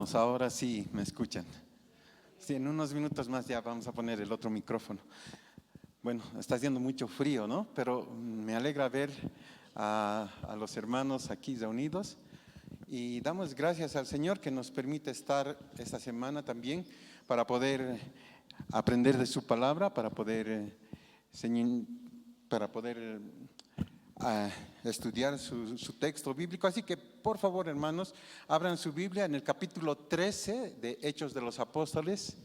Ahora sí, me escuchan. Sí, en unos minutos más ya vamos a poner el otro micrófono. Bueno, está haciendo mucho frío, ¿no? Pero me alegra ver a los hermanos aquí reunidos y damos gracias al Señor que nos permite estar esta semana también para poder aprender de su palabra, para poder a estudiar su texto bíblico. Así que, por favor, hermanos, abran su Biblia en el capítulo 13 de Hechos de los Apóstoles.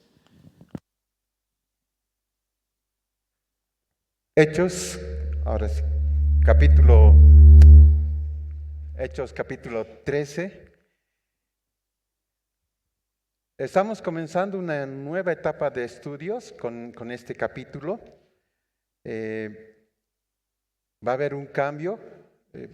Hechos, ahora sí, Hechos capítulo 13. Estamos comenzando una nueva etapa de estudios con este capítulo. Va a haber un cambio,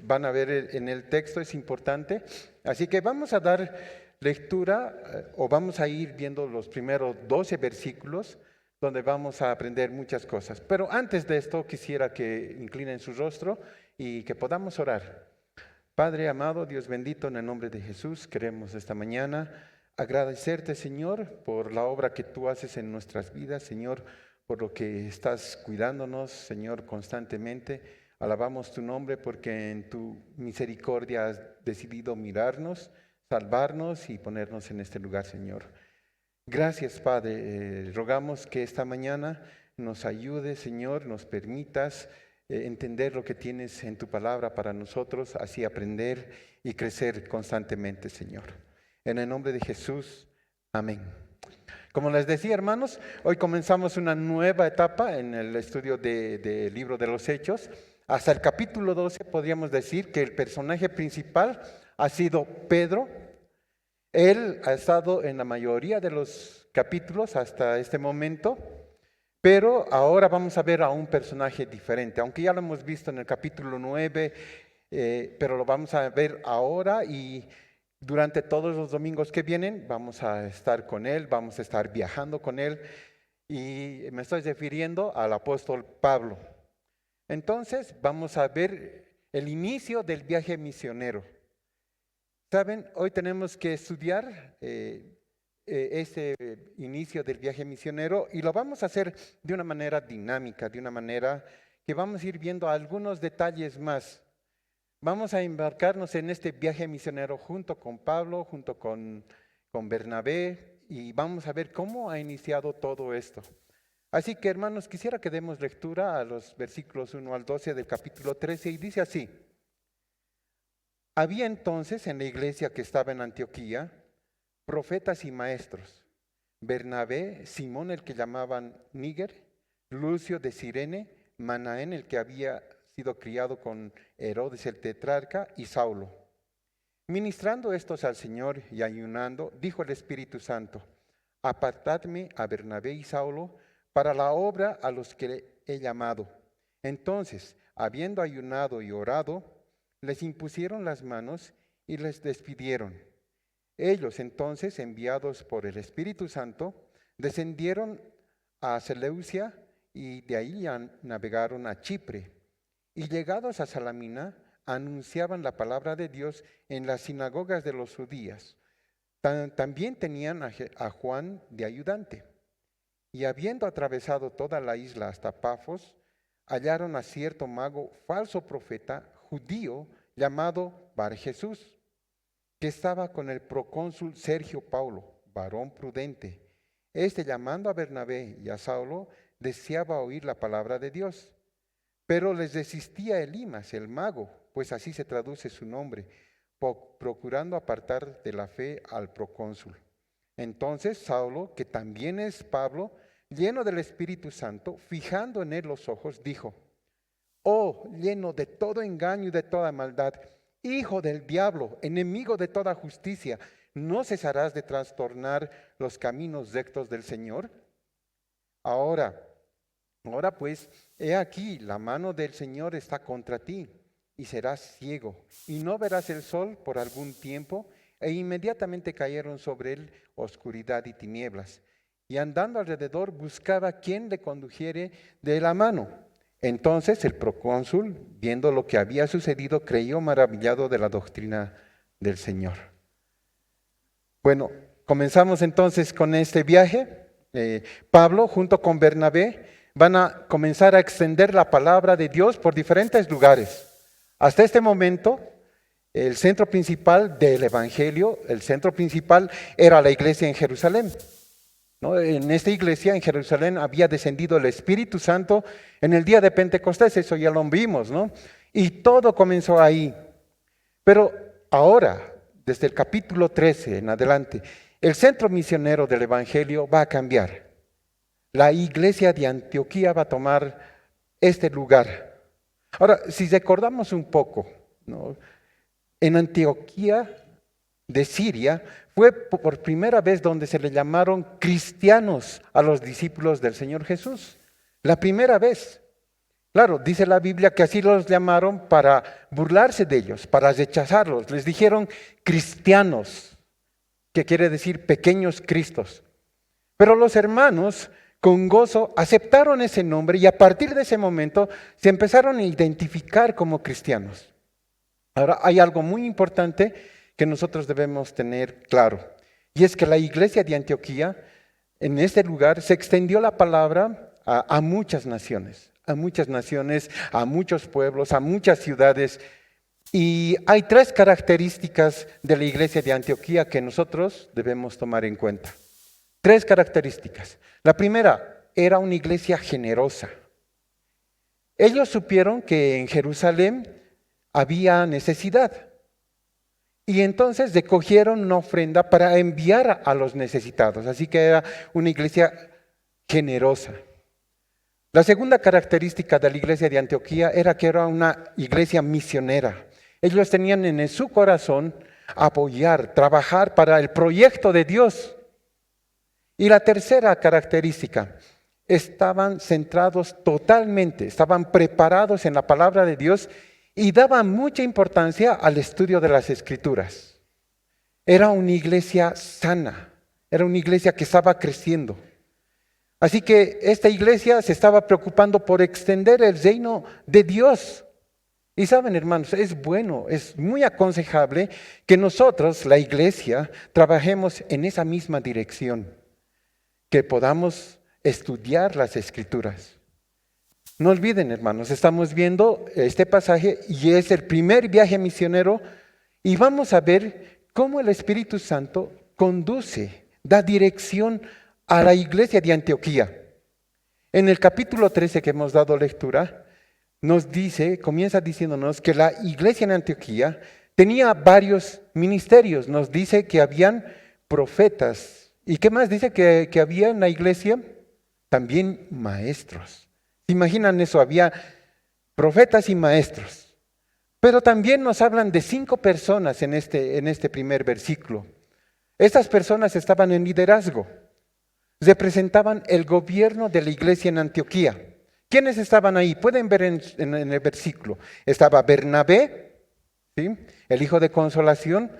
van a ver en el texto, es importante. Así que vamos a dar lectura o vamos a ir viendo los primeros 12 versículos donde vamos a aprender muchas cosas. Pero antes de esto quisiera que inclinen su rostro y que podamos orar. Padre amado, Dios bendito, en el nombre de Jesús, queremos esta mañana agradecerte, Señor, por la obra que tú haces en nuestras vidas, Señor, por lo que estás cuidándonos, Señor, constantemente. Alabamos tu nombre porque en tu misericordia has decidido mirarnos, salvarnos y ponernos en este lugar, Señor. Gracias, Padre. Rogamos que esta mañana nos ayude, Señor, nos permitas entender lo que tienes en tu palabra para nosotros, así aprender y crecer constantemente, Señor. En el nombre de Jesús, amén. Como les decía, hermanos, hoy comenzamos una nueva etapa en el estudio del libro de los Hechos. Hasta el capítulo 12 podríamos decir que el personaje principal ha sido Pedro. Él ha estado en la mayoría de los capítulos hasta este momento, pero ahora vamos a ver a un personaje diferente, aunque ya lo hemos visto en el capítulo 9, pero lo vamos a ver ahora y durante todos los domingos que vienen vamos a estar con él, vamos a estar viajando con él y me estoy refiriendo al apóstol Pablo. Entonces vamos a ver el inicio del viaje misionero. Saben, hoy tenemos que estudiar ese inicio del viaje misionero y lo vamos a hacer de una manera dinámica, de una manera que vamos a ir viendo algunos detalles más. Vamos a embarcarnos en este viaje misionero junto con Pablo, junto con Bernabé y vamos a ver cómo ha iniciado todo esto. Así que, hermanos, quisiera que demos lectura a los versículos 1 al 12 del capítulo 13 y dice así. Había entonces en la iglesia que estaba en Antioquía profetas y maestros: Bernabé, Simón el que llamaban Níger, Lucio de Cirene, Manaén el que había sido criado con Herodes el tetrarca y Saulo. Ministrando estos al Señor y ayunando, dijo el Espíritu Santo: apartadme a Bernabé y Saulo para la obra a los que he llamado. Entonces, habiendo ayunado y orado, les impusieron las manos y les despidieron. Ellos entonces, enviados por el Espíritu Santo, descendieron a Seleucia y de ahí navegaron a Chipre. Y llegados a Salamina, anunciaban la palabra de Dios en las sinagogas de los judíos. También tenían a Juan de ayudante. Y habiendo atravesado toda la isla hasta Pafos, hallaron a cierto mago, falso profeta, judío, llamado Bar Jesús, que estaba con el procónsul Sergio Paulo, varón prudente. Este, llamando a Bernabé y a Saulo, deseaba oír la palabra de Dios. Pero les resistía Elimas, el mago, pues así se traduce su nombre, procurando apartar de la fe al procónsul. Entonces Saulo, que también es Pablo, lleno del Espíritu Santo, fijando en él los ojos, dijo: oh, lleno de todo engaño y de toda maldad, hijo del diablo, enemigo de toda justicia, ¿no cesarás de trastornar los caminos rectos del Señor? Ahora pues, he aquí, la mano del Señor está contra ti, y serás ciego, y no verás el sol por algún tiempo. E inmediatamente cayeron sobre él oscuridad y tinieblas, y andando alrededor buscaba quien le condujere de la mano. Entonces el procónsul, viendo lo que había sucedido, creyó maravillado de la doctrina del Señor. Bueno, comenzamos entonces con este viaje. Pablo junto con Bernabé van a comenzar a extender la palabra de Dios por diferentes lugares. Hasta este momento, el centro principal del Evangelio, el centro principal era la iglesia en Jerusalén, ¿no? En esta iglesia en Jerusalén había descendido el Espíritu Santo en el día de Pentecostés, eso ya lo vimos, ¿no? Y todo comenzó ahí. Pero ahora, desde el capítulo 13 en adelante, el centro misionero del Evangelio va a cambiar. La iglesia de Antioquía va a tomar este lugar. Ahora, si recordamos un poco, ¿no? En Antioquía de Siria fue por primera vez donde se le llamaron cristianos a los discípulos del Señor Jesús. La primera vez. Claro, dice la Biblia que así los llamaron para burlarse de ellos, para rechazarlos. Les dijeron cristianos, que quiere decir pequeños cristos. Pero los hermanos, con gozo, aceptaron ese nombre y a partir de ese momento se empezaron a identificar como cristianos. Ahora, hay algo muy importante que nosotros debemos tener claro, y es que la iglesia de Antioquía, en este lugar, se extendió la palabra a muchas naciones, a muchos pueblos, a muchas ciudades. Y hay tres características de la iglesia de Antioquía que nosotros debemos tomar en cuenta. Tres características. La primera, era una iglesia generosa. Ellos supieron que en Jerusalén había necesidad. Y entonces recogieron una ofrenda para enviar a los necesitados. Así que era una iglesia generosa. La segunda característica de la iglesia de Antioquía era que era una iglesia misionera. Ellos tenían en su corazón apoyar, trabajar para el proyecto de Dios. Y la tercera característica, estaban centrados totalmente, estaban preparados en la palabra de Dios y daban mucha importancia al estudio de las Escrituras. Era una iglesia sana, era una iglesia que estaba creciendo. Así que esta iglesia se estaba preocupando por extender el reino de Dios. Y saben, hermanos, es bueno, es muy aconsejable que nosotros, la iglesia, trabajemos en esa misma dirección, que podamos estudiar las Escrituras. No olviden, hermanos, estamos viendo este pasaje y es el primer viaje misionero y vamos a ver cómo el Espíritu Santo conduce, da dirección a la iglesia de Antioquía. En el capítulo 13 que hemos dado lectura, nos dice, comienza diciéndonos que la iglesia en Antioquía tenía varios ministerios. Nos dice que habían profetas. ¿Y qué más dice que había en la iglesia? También maestros. ¿Se imaginan eso? Había profetas y maestros. Pero también nos hablan de 5 personas en este primer versículo. Estas personas estaban en liderazgo. Representaban el gobierno de la iglesia en Antioquía. ¿Quiénes estaban ahí? Pueden ver en el versículo. Estaba Bernabé, ¿sí?, el hijo de consolación.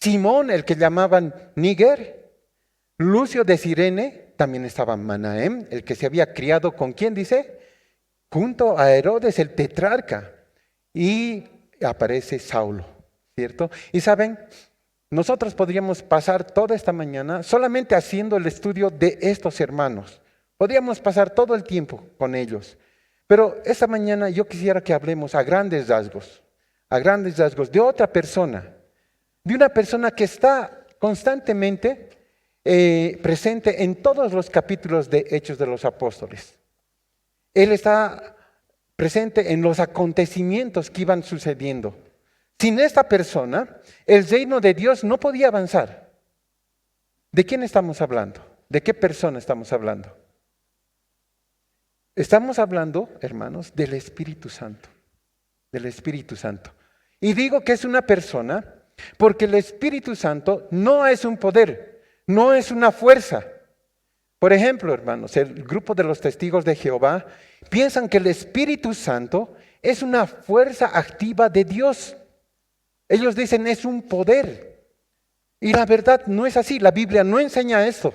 Simón, el que llamaban Níger. Lucio de Cirene. También estaba Manahem, el que se había criado con ¿quién dice? Junto a Herodes, el tetrarca. Y aparece Saulo, ¿cierto? Y saben, nosotros podríamos pasar toda esta mañana solamente haciendo el estudio de estos hermanos. Podríamos pasar todo el tiempo con ellos. Pero esta mañana yo quisiera que hablemos a grandes rasgos de otra persona, de una persona que está constantemente presente en todos los capítulos de Hechos de los Apóstoles. Él está presente en los acontecimientos que iban sucediendo. Sin esta persona, el reino de Dios no podía avanzar. ¿De quién estamos hablando? ¿De qué persona estamos hablando? Estamos hablando, hermanos, del Espíritu Santo. Del Espíritu Santo. Y digo que es una persona porque el Espíritu Santo no es un poder, no es una fuerza. Por ejemplo, hermanos, el grupo de los testigos de Jehová piensan que el Espíritu Santo es una fuerza activa de Dios. Ellos dicen es un poder. Y la verdad no es así, la Biblia no enseña eso.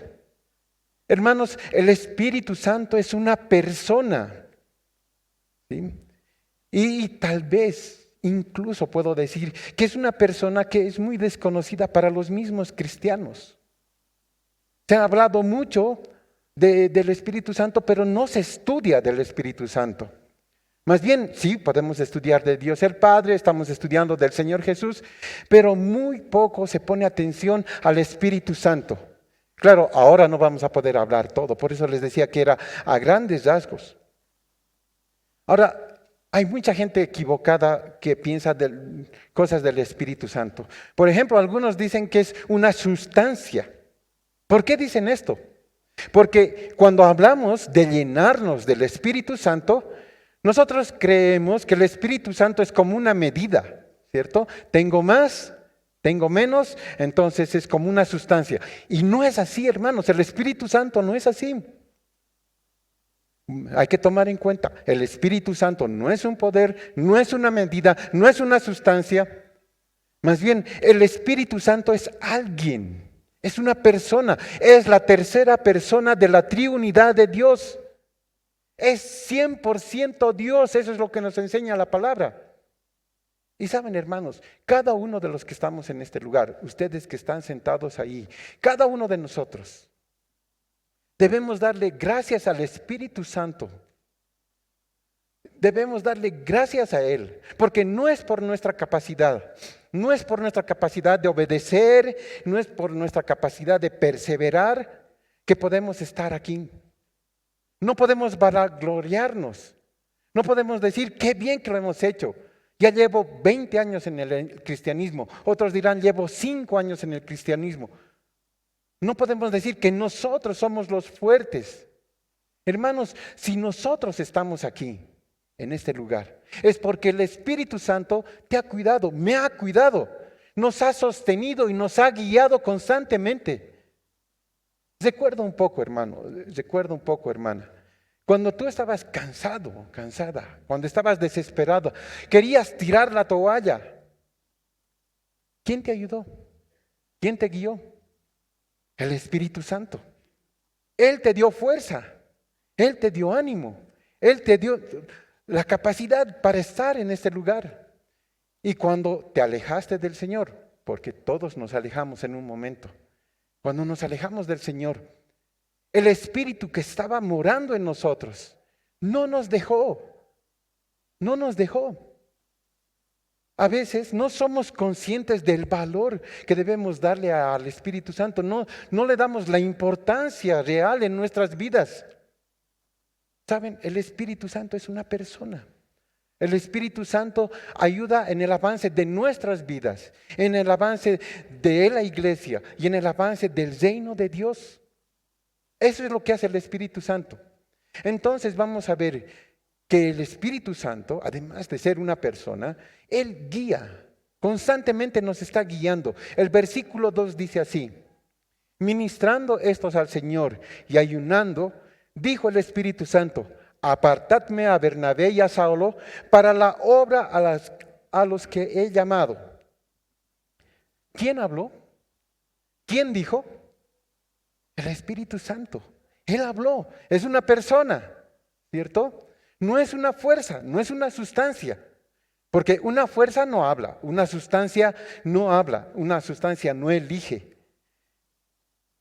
Hermanos, el Espíritu Santo es una persona. ¿Sí? Y tal vez, incluso puedo decir que es una persona que es muy desconocida para los mismos cristianos. Se ha hablado mucho del Espíritu Santo, pero no se estudia del Espíritu Santo. Más bien, sí, podemos estudiar de Dios el Padre, estamos estudiando del Señor Jesús, pero muy poco se pone atención al Espíritu Santo. Claro, ahora no vamos a poder hablar todo, por eso les decía que era a grandes rasgos. Ahora, hay mucha gente equivocada que piensa cosas del Espíritu Santo. Por ejemplo, algunos dicen que es una sustancia. ¿Por qué dicen esto? Porque cuando hablamos de llenarnos del Espíritu Santo, nosotros creemos que el Espíritu Santo es como una medida, ¿cierto? Tengo más, tengo menos, entonces es como una sustancia. Y no es así, hermanos, el Espíritu Santo no es así. Hay que tomar en cuenta, el Espíritu Santo no es un poder, no es una medida, no es una sustancia. Más bien, el Espíritu Santo es alguien. Es una persona, es la tercera persona de la triunidad de Dios. Es 100% Dios, eso es lo que nos enseña la palabra. Y saben, hermanos, cada uno de los que estamos en este lugar, ustedes que están sentados ahí, cada uno de nosotros, debemos darle gracias al Espíritu Santo. Debemos darle gracias a Él, porque no es por nuestra capacidad, no es por nuestra capacidad de obedecer, no es por nuestra capacidad de perseverar que podemos estar aquí. No podemos vanagloriarnos, no podemos decir qué bien que lo hemos hecho. Ya llevo 20 años en el cristianismo, otros dirán llevo 5 años en el cristianismo. No podemos decir que nosotros somos los fuertes. Hermanos, si nosotros estamos aquí, en este lugar, es porque el Espíritu Santo te ha cuidado, me ha cuidado, nos ha sostenido y nos ha guiado constantemente. Recuerda un poco, hermano, recuerda un poco, hermana, cuando tú estabas cansado, cansada, cuando estabas desesperado, querías tirar la toalla, ¿quién te ayudó? ¿Quién te guió? El Espíritu Santo. Él te dio fuerza, Él te dio ánimo, Él te dio la capacidad para estar en este lugar. Y cuando te alejaste del Señor, porque todos nos alejamos en un momento, cuando nos alejamos del Señor, el Espíritu que estaba morando en nosotros no nos dejó, no nos dejó. A veces no somos conscientes del valor que debemos darle al Espíritu Santo, no le damos la importancia real en nuestras vidas. Saben, el Espíritu Santo es una persona. El Espíritu Santo ayuda en el avance de nuestras vidas, en el avance de la iglesia y en el avance del reino de Dios. Eso es lo que hace el Espíritu Santo. Entonces vamos a ver que el Espíritu Santo, además de ser una persona, Él guía, constantemente nos está guiando. El versículo 2 dice así: ministrando estos al Señor y ayunando, dijo el Espíritu Santo: apartadme a Bernabé y a Saulo para la obra a los que he llamado. ¿Quién habló? ¿Quién dijo? El Espíritu Santo. Él habló, es una persona, ¿cierto? No es una fuerza, no es una sustancia, porque una fuerza no habla, una sustancia no habla, una sustancia no elige.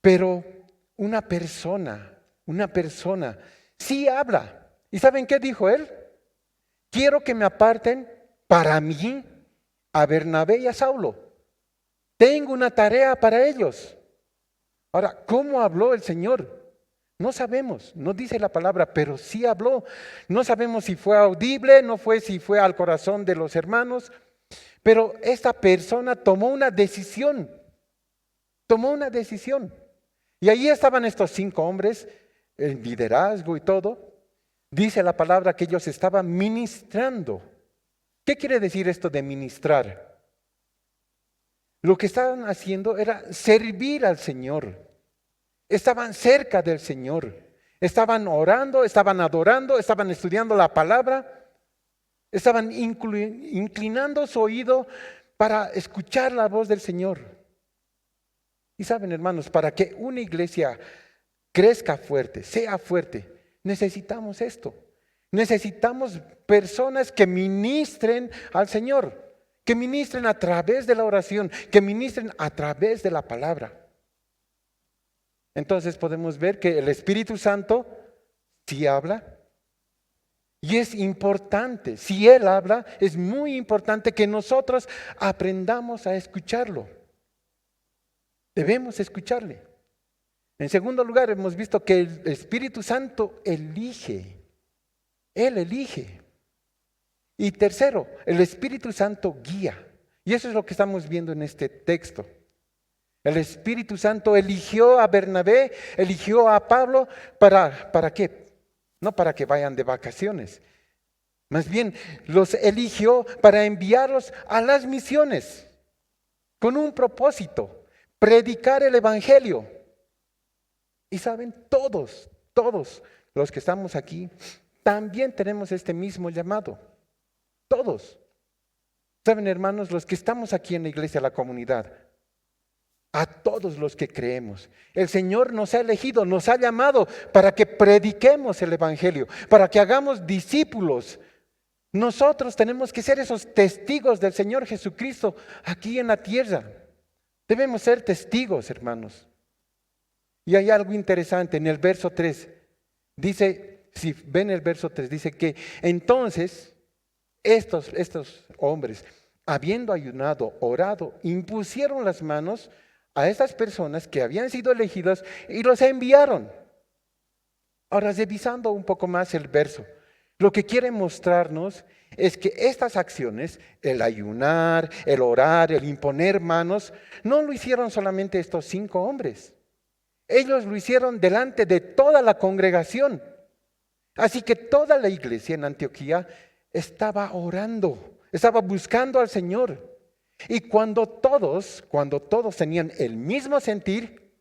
Pero una persona sí habla. ¿Y saben qué dijo él? Quiero que me aparten para mí a Bernabé y a Saulo. Tengo una tarea para ellos. Ahora, ¿cómo habló el Señor? No sabemos, no dice la palabra, pero sí habló. No sabemos si fue audible, si fue al corazón de los hermanos, pero esta persona tomó una decisión. Y ahí estaban estos 5 hombres, el liderazgo y todo. Dice la palabra que ellos estaban ministrando. ¿Qué quiere decir esto de ministrar? Lo que estaban haciendo era servir al Señor. Estaban cerca del Señor. Estaban orando, estaban adorando, estaban estudiando la palabra. Estaban inclinando su oído para escuchar la voz del Señor. Y saben, hermanos, para que una iglesia crezca fuerte, sea fuerte, necesitamos esto. Necesitamos personas que ministren al Señor, que ministren a través de la oración, que ministren a través de la palabra. Entonces podemos ver que el Espíritu Santo sí habla. Y es importante, si Él habla, es muy importante que nosotros aprendamos a escucharlo. Debemos escucharle. En segundo lugar, hemos visto que el Espíritu Santo elige. Él elige. Y tercero, el Espíritu Santo guía. Y eso es lo que estamos viendo en este texto. El Espíritu Santo eligió a Bernabé, eligió a Pablo, ¿para qué? No para que vayan de vacaciones. Más bien, los eligió para enviarlos a las misiones con un propósito, predicar el Evangelio. Y saben, todos los que estamos aquí, también tenemos este mismo llamado. Todos. Saben, hermanos, los que estamos aquí en la iglesia, la comunidad, a todos los que creemos, el Señor nos ha elegido, nos ha llamado para que prediquemos el Evangelio, para que hagamos discípulos. Nosotros tenemos que ser esos testigos del Señor Jesucristo aquí en la tierra. Debemos ser testigos, hermanos. Y hay algo interesante en el verso 3. Dice, si ven el verso 3, dice que entonces estos hombres, habiendo ayunado, orado, impusieron las manos a estas personas que habían sido elegidas y los enviaron. Ahora, revisando un poco más el verso, lo que quiere mostrarnos es que estas acciones, el ayunar, el orar, el imponer manos, no lo hicieron solamente estos 5 hombres. Ellos lo hicieron delante de toda la congregación. Así que toda la iglesia en Antioquía estaba orando, estaba buscando al Señor. Y cuando todos tenían el mismo sentir,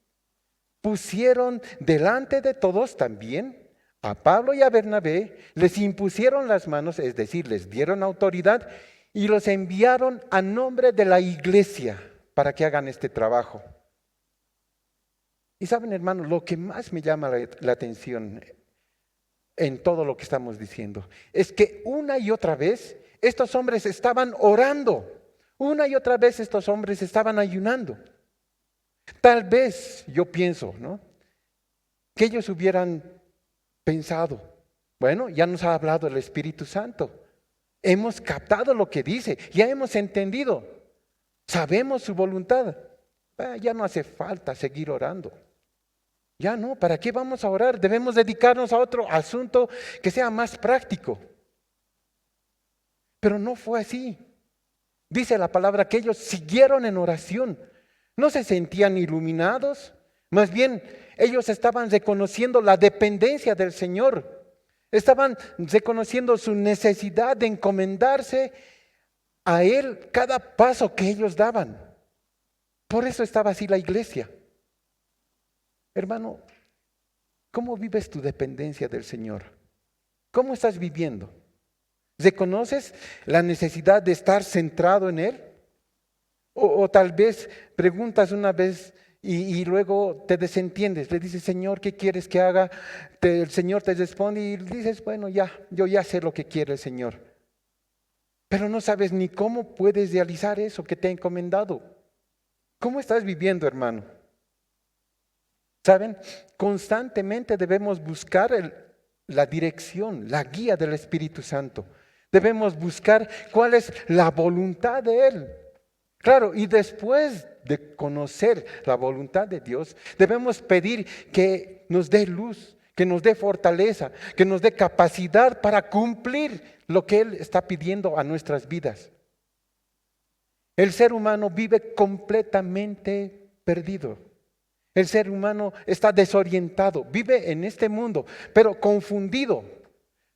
pusieron delante de todos también a Pablo y a Bernabé, les impusieron las manos, es decir, les dieron autoridad y los enviaron a nombre de la iglesia para que hagan este trabajo. Y saben, hermanos, lo que más me llama la atención en todo lo que estamos diciendo es que una y otra vez estos hombres estaban orando, una y otra vez estos hombres estaban ayunando. Tal vez, yo pienso, ¿no?, que ellos hubieran pensado, bueno, ya nos ha hablado el Espíritu Santo, hemos captado lo que dice, ya hemos entendido, sabemos su voluntad, ya no hace falta seguir orando. Ya no, ¿para qué vamos a orar? Debemos dedicarnos a otro asunto que sea más práctico. Pero no fue así. Dice la palabra que ellos siguieron en oración. No se sentían iluminados. Más bien, ellos estaban reconociendo la dependencia del Señor. Estaban reconociendo su necesidad de encomendarse a Él cada paso que ellos daban. Por eso estaba así la iglesia. Hermano, ¿cómo vives tu dependencia del Señor? ¿Cómo estás viviendo? ¿Reconoces la necesidad de estar centrado en Él? O tal vez preguntas una vez y luego te desentiendes. Le dices, Señor, ¿qué quieres que haga? El Señor te responde y dices, bueno, yo ya sé lo que quiere el Señor. Pero no sabes ni cómo puedes realizar eso que te ha encomendado. ¿Cómo estás viviendo, hermano? ¿Saben? Constantemente debemos buscar la dirección, la guía del Espíritu Santo. Debemos buscar cuál es la voluntad de Él. Claro, y después de conocer la voluntad de Dios, debemos pedir que nos dé luz, que nos dé fortaleza, que nos dé capacidad para cumplir lo que Él está pidiendo a nuestras vidas. El ser humano vive completamente perdido. El ser humano está desorientado, vive en este mundo, pero confundido.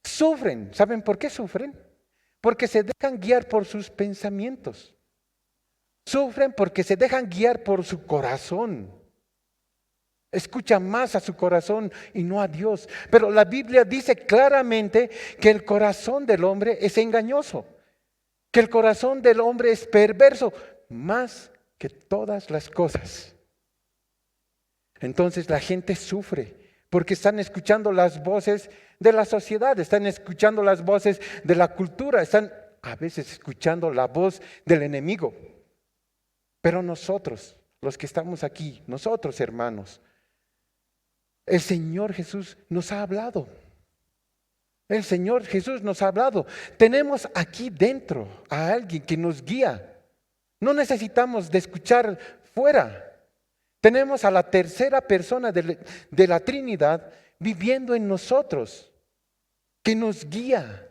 Sufren. ¿Saben por qué sufren? Porque se dejan guiar por sus pensamientos. Sufren porque se dejan guiar por su corazón. Escuchan más a su corazón y no a Dios. Pero la Biblia dice claramente que el corazón del hombre es engañoso, que el corazón del hombre es perverso, más que todas las cosas. Entonces la gente sufre porque están escuchando las voces de la sociedad, están escuchando las voces de la cultura, están a veces escuchando la voz del enemigo. Pero nosotros, los que estamos aquí, nosotros hermanos, El Señor Jesús nos ha hablado. El Señor Jesús nos ha hablado. Tenemos aquí dentro a alguien que nos guía. No necesitamos de escuchar fuera. Tenemos a la tercera persona de la Trinidad viviendo en nosotros, que nos guía.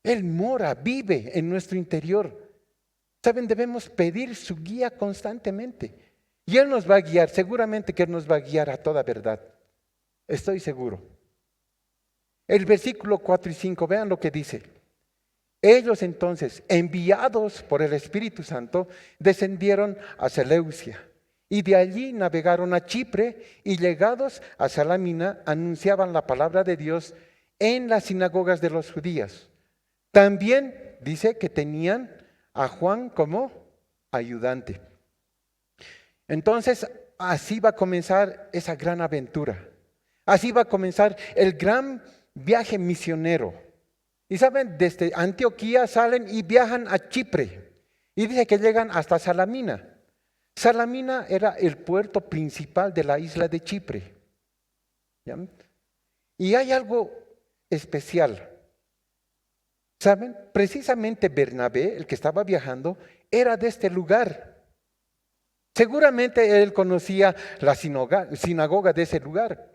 Él mora, vive en nuestro interior. Saben, debemos pedir su guía constantemente. Y Él nos va a guiar, seguramente que Él nos va a guiar a toda verdad. Estoy seguro. El versículo 4 y 5, vean lo que dice. Ellos entonces, enviados por el Espíritu Santo, descendieron a Seleucia. Y de allí navegaron a Chipre y llegados a Salamina anunciaban la palabra de Dios en las sinagogas de los judíos. También dice que tenían a Juan como ayudante. Entonces, así va a comenzar esa gran aventura. Así va a comenzar el gran viaje misionero. Y saben, desde Antioquía salen y viajan a Chipre. Y dice que llegan hasta Salamina. Salamina era el puerto principal de la isla de Chipre. ¿Ya? Y hay algo especial. ¿Saben? Precisamente Bernabé, el que estaba viajando, era de este lugar. Seguramente él conocía la sinagoga de ese lugar.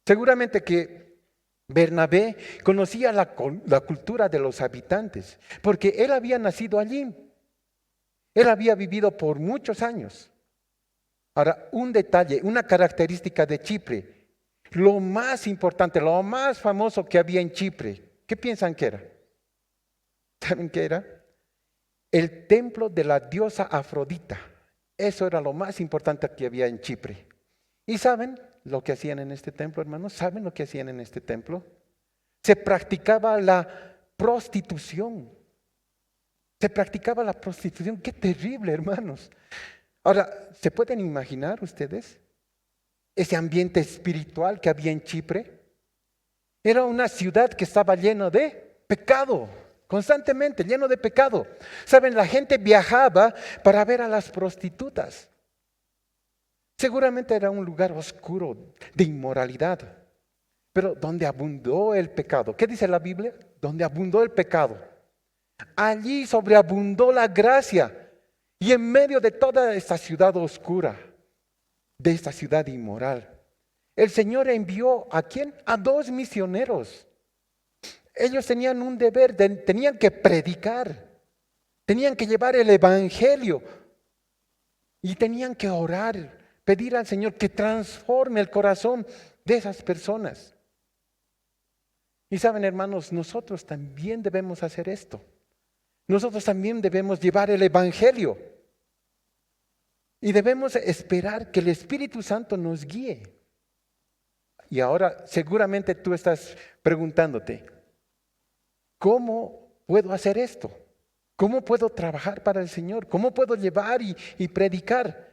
Seguramente que Bernabé conocía la cultura de los habitantes, porque él había nacido allí. Él había vivido por muchos años. Ahora, un detalle, una característica de Chipre, lo más importante, lo más famoso que había en Chipre, ¿qué piensan que era? ¿Saben qué era? El templo de la diosa Afrodita. Eso era lo más importante que había en Chipre. ¿Y saben lo que hacían en este templo, hermanos? ¿Saben lo que hacían en este templo? Se practicaba la prostitución. Se practicaba la prostitución. ¡Qué terrible, hermanos! Ahora, ¿se pueden imaginar ustedes ese ambiente espiritual que había en Chipre? Era una ciudad que estaba llena de pecado, constantemente lleno de pecado. Saben, la gente viajaba para ver a las prostitutas. Seguramente era un lugar oscuro de inmoralidad, pero donde abundó el pecado. ¿Qué dice la Biblia? Donde abundó el pecado. Allí sobreabundó la gracia. Y en medio de toda esta ciudad oscura, de esta ciudad inmoral, el Señor envió ¿a quién? A 2 misioneros. Ellos tenían un deber, tenían que predicar, tenían que llevar el evangelio y tenían que orar, pedir al Señor que transforme el corazón de esas personas. Y saben, hermanos, nosotros también debemos hacer esto. Nosotros también debemos llevar el evangelio y debemos esperar que el Espíritu Santo nos guíe. Y ahora seguramente tú estás preguntándote, ¿cómo puedo hacer esto? ¿Cómo puedo trabajar para el Señor? ¿Cómo puedo llevar y predicar?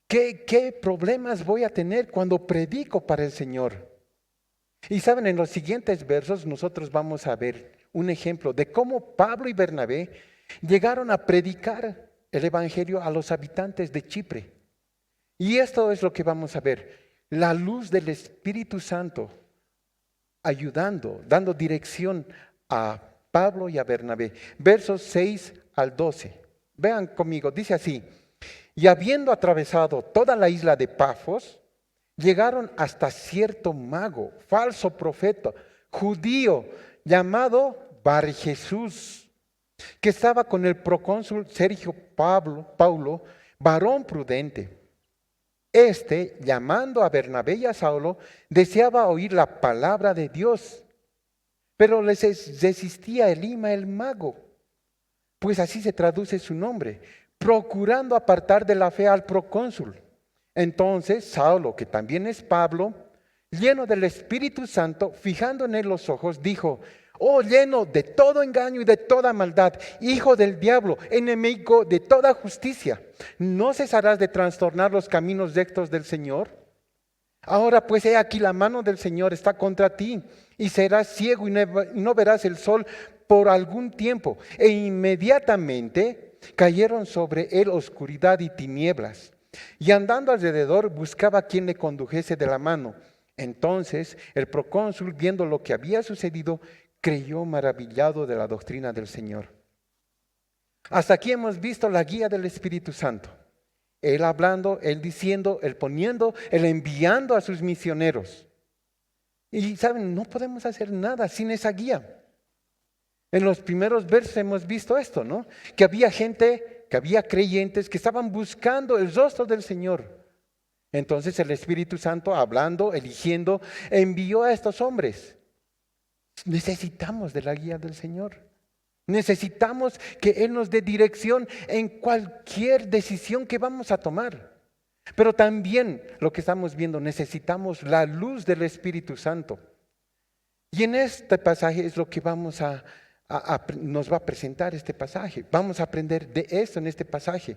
¿Qué problemas voy a tener cuando predico para el Señor? Y saben, en los siguientes versos nosotros vamos a ver un ejemplo de cómo Pablo y Bernabé llegaron a predicar el evangelio a los habitantes de Chipre. Y esto es lo que vamos a ver. La luz del Espíritu Santo ayudando, dando dirección a Pablo y a Bernabé. Versos 6 al 12. Vean conmigo, dice así. Y habiendo atravesado toda la isla de Pafos, llegaron hasta cierto mago, falso profeta, judío, llamado Bar Jesús, que estaba con el procónsul Sergio Paulo, varón prudente. Este, llamando a Bernabé y a Saulo, deseaba oír la palabra de Dios, pero les resistía Elima el mago, pues así se traduce su nombre, procurando apartar de la fe al procónsul. Entonces Saulo, que también es Pablo, lleno del Espíritu Santo, fijando en él los ojos, dijo: oh, lleno de todo engaño y de toda maldad, hijo del diablo, enemigo de toda justicia, ¿no cesarás de trastornar los caminos rectos del Señor? Ahora pues he aquí la mano del Señor está contra ti, y serás ciego y no verás el sol por algún tiempo. E inmediatamente cayeron sobre él oscuridad y tinieblas. Y andando alrededor buscaba a quien le condujese de la mano. Entonces el procónsul, viendo lo que había sucedido, creyó maravillado de la doctrina del Señor. Hasta aquí hemos visto la guía del Espíritu Santo. Él hablando, Él diciendo, Él poniendo, Él enviando a sus misioneros. Y saben, no podemos hacer nada sin esa guía. En los primeros versos hemos visto esto, ¿no? Que había gente, que había creyentes que estaban buscando el rostro del Señor. Entonces el Espíritu Santo, hablando, eligiendo, envió a estos hombres. Necesitamos de la guía del Señor. Necesitamos que Él nos dé dirección en cualquier decisión que vamos a tomar. Pero también lo que estamos viendo, necesitamos la luz del Espíritu Santo. Y en este pasaje es lo que nos va a presentar este pasaje. Vamos a aprender de esto en este pasaje.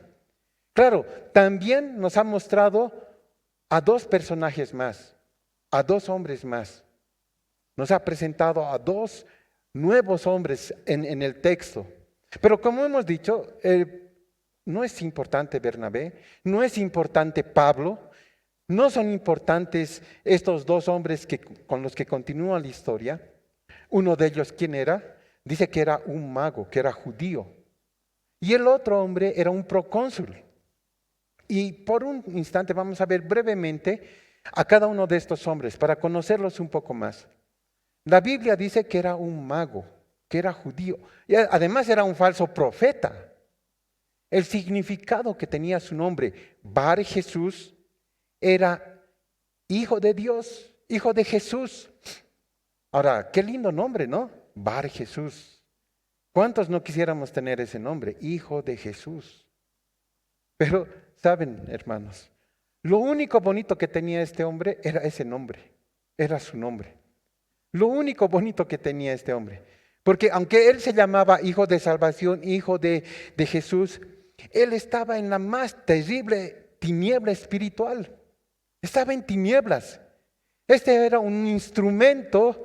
Claro, también nos ha mostrado a dos personajes más, a dos hombres más. Nos ha presentado a dos nuevos hombres en el texto. Pero como hemos dicho, no es importante Bernabé, no es importante Pablo, no son importantes estos dos hombres con los que continúa la historia. Uno de ellos, ¿quién era? Dice que era un mago, que era judío. Y el otro hombre era un procónsul. Y por un instante vamos a ver brevemente a cada uno de estos hombres para conocerlos un poco más. La Biblia dice que era un mago, que era judío. Y además era un falso profeta. El significado que tenía su nombre, Bar Jesús, era hijo de Dios, hijo de Jesús. Ahora, qué lindo nombre, ¿no? Bar Jesús. ¿Cuántos no quisiéramos tener ese nombre? Hijo de Jesús. Pero, ¿saben, hermanos? Lo único bonito que tenía este hombre era ese nombre, era su nombre. Lo único bonito que tenía este hombre. Porque aunque él se llamaba hijo de salvación, hijo de Jesús, él estaba en la más terrible tiniebla espiritual. Estaba en tinieblas. Este era un instrumento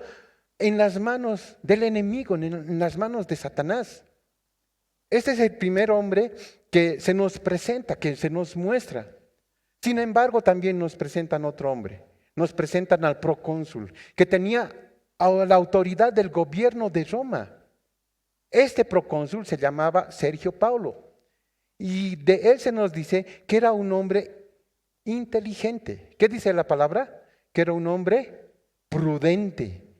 en las manos del enemigo, en las manos de Satanás. Este es el primer hombre que se nos presenta, que se nos muestra. Sin embargo, también nos presentan otro hombre. Nos presentan al procónsul, que tenía la autoridad del gobierno de Roma. Este procónsul se llamaba Sergio Paulo. Y de él se nos dice que era un hombre inteligente. ¿Qué dice la palabra? Que era un hombre prudente.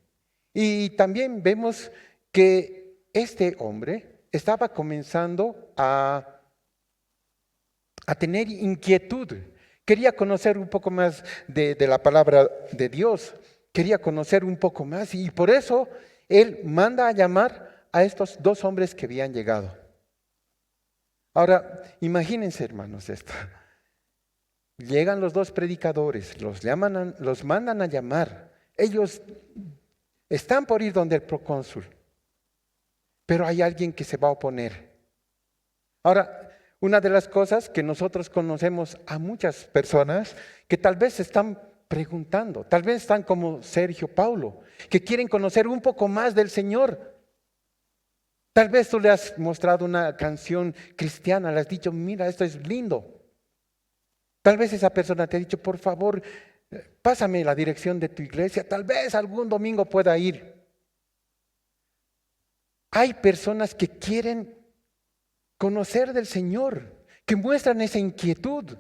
Y también vemos que este hombre estaba comenzando a tener inquietud. Quería conocer un poco más de la palabra de Dios. Quería conocer un poco más y por eso él manda a llamar a estos dos hombres que habían llegado. Ahora, imagínense, hermanos, esto. Llegan los dos predicadores, los mandan a llamar. Ellos están por ir donde el procónsul, pero hay alguien que se va a oponer. Ahora, una de las cosas que nosotros conocemos a muchas personas que tal vez están preguntando, tal vez están como Sergio Paulo, que quieren conocer un poco más del Señor. Tal vez tú le has mostrado una canción cristiana, le has dicho, mira, esto es lindo. Tal vez esa persona te ha dicho, por favor, pásame la dirección de tu iglesia, tal vez algún domingo pueda ir. Hay personas que quieren conocer del Señor, que muestran esa inquietud.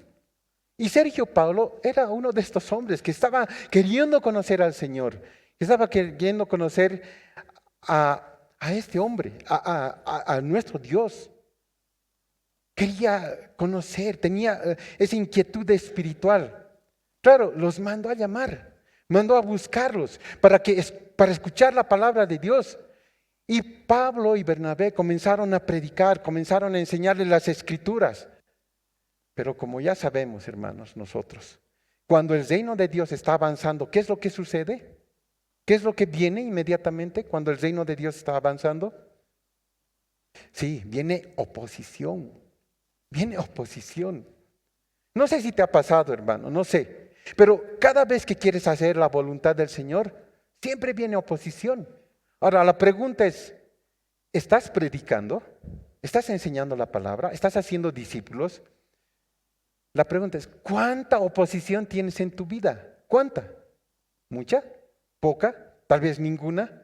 Y Sergio Paulo era uno de estos hombres que estaba queriendo conocer al Señor, que estaba queriendo conocer a este hombre, a nuestro Dios. Quería conocer, tenía esa inquietud espiritual. Claro, los mandó a llamar, mandó a buscarlos para escuchar la palabra de Dios. Y Pablo y Bernabé comenzaron a predicar, comenzaron a enseñarles las escrituras. Pero como ya sabemos, hermanos, nosotros, cuando el reino de Dios está avanzando, ¿qué es lo que sucede? ¿Qué es lo que viene inmediatamente cuando el reino de Dios está avanzando? Sí, viene oposición. Viene oposición. No sé si te ha pasado, hermano, no sé. Pero cada vez que quieres hacer la voluntad del Señor, siempre viene oposición. Ahora, la pregunta es, ¿estás predicando? ¿Estás enseñando la palabra? ¿Estás haciendo discípulos? La pregunta es, ¿cuánta oposición tienes en tu vida? ¿Cuánta? ¿Mucha? ¿Poca? ¿Tal vez ninguna?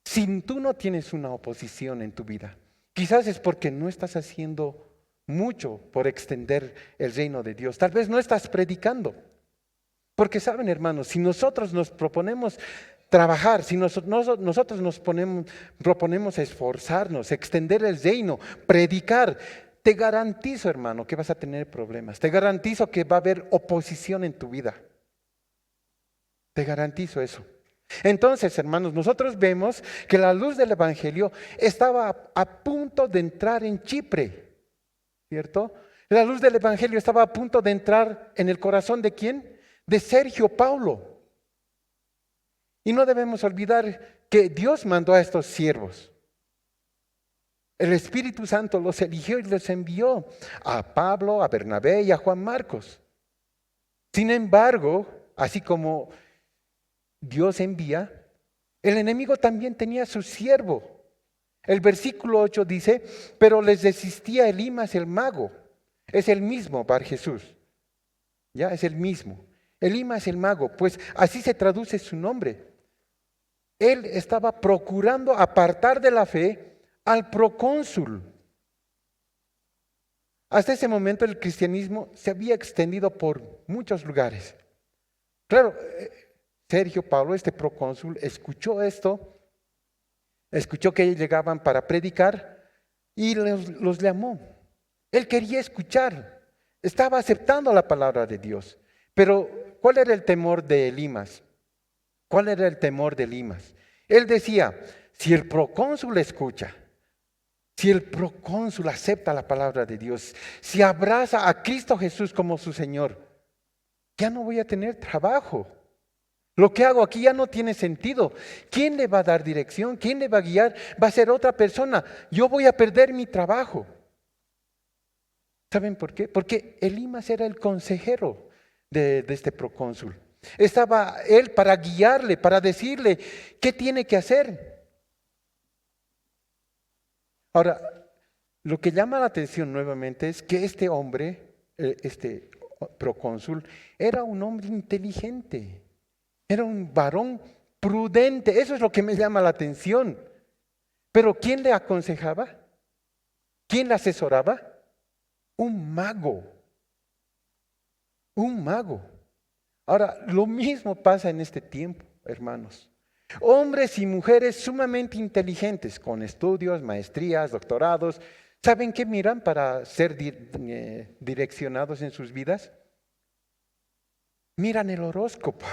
Si tú no tienes una oposición en tu vida, quizás es porque no estás haciendo mucho por extender el reino de Dios. Tal vez no estás predicando. Porque saben, hermanos, si nosotros nos proponemos trabajar, si nosotros nos proponemos esforzarnos, extender el reino, predicar, te garantizo, hermano, que vas a tener problemas. Te garantizo que va a haber oposición en tu vida. Te garantizo eso. Entonces, hermanos, nosotros vemos que la luz del Evangelio estaba a punto de entrar en Chipre, ¿cierto? La luz del Evangelio estaba a punto de entrar en el corazón ¿de quién? De Sergio Paulo. Y no debemos olvidar que Dios mandó a estos siervos. El Espíritu Santo los eligió y los envió a Pablo, a Bernabé y a Juan Marcos. Sin embargo, así como Dios envía, el enemigo también tenía su siervo. El versículo 8 dice, pero les resistía Elimas el mago. Es el mismo Bar Jesús. Ya, es el mismo. Elimas el mago, pues así se traduce su nombre. Él estaba procurando apartar de la fe al procónsul. Hasta ese momento el cristianismo se había extendido por muchos lugares. Claro, Sergio Paulo, este procónsul, escuchó esto, escuchó que llegaban para predicar y los llamó. Él quería escuchar, estaba aceptando la palabra de Dios. Pero, ¿cuál era el temor de Elimas? ¿Cuál era el temor de Elimas? Él decía, si el procónsul escucha, si el procónsul acepta la palabra de Dios, si abraza a Cristo Jesús como su Señor, ya no voy a tener trabajo. Lo que hago aquí ya no tiene sentido. ¿Quién le va a dar dirección? ¿Quién le va a guiar? Va a ser otra persona. Yo voy a perder mi trabajo. ¿Saben por qué? Porque Elimas era el consejero de este procónsul. Estaba él para guiarle, para decirle qué tiene que hacer. Ahora, lo que llama la atención nuevamente es que este hombre, este procónsul, era un hombre inteligente, era un varón prudente. Eso es lo que me llama la atención. Pero ¿quién le aconsejaba? ¿Quién le asesoraba? Un mago. Un mago. Ahora, lo mismo pasa en este tiempo, hermanos. Hombres y mujeres sumamente inteligentes, con estudios, maestrías, doctorados, ¿saben qué miran para ser direccionados en sus vidas? Miran el horóscopo.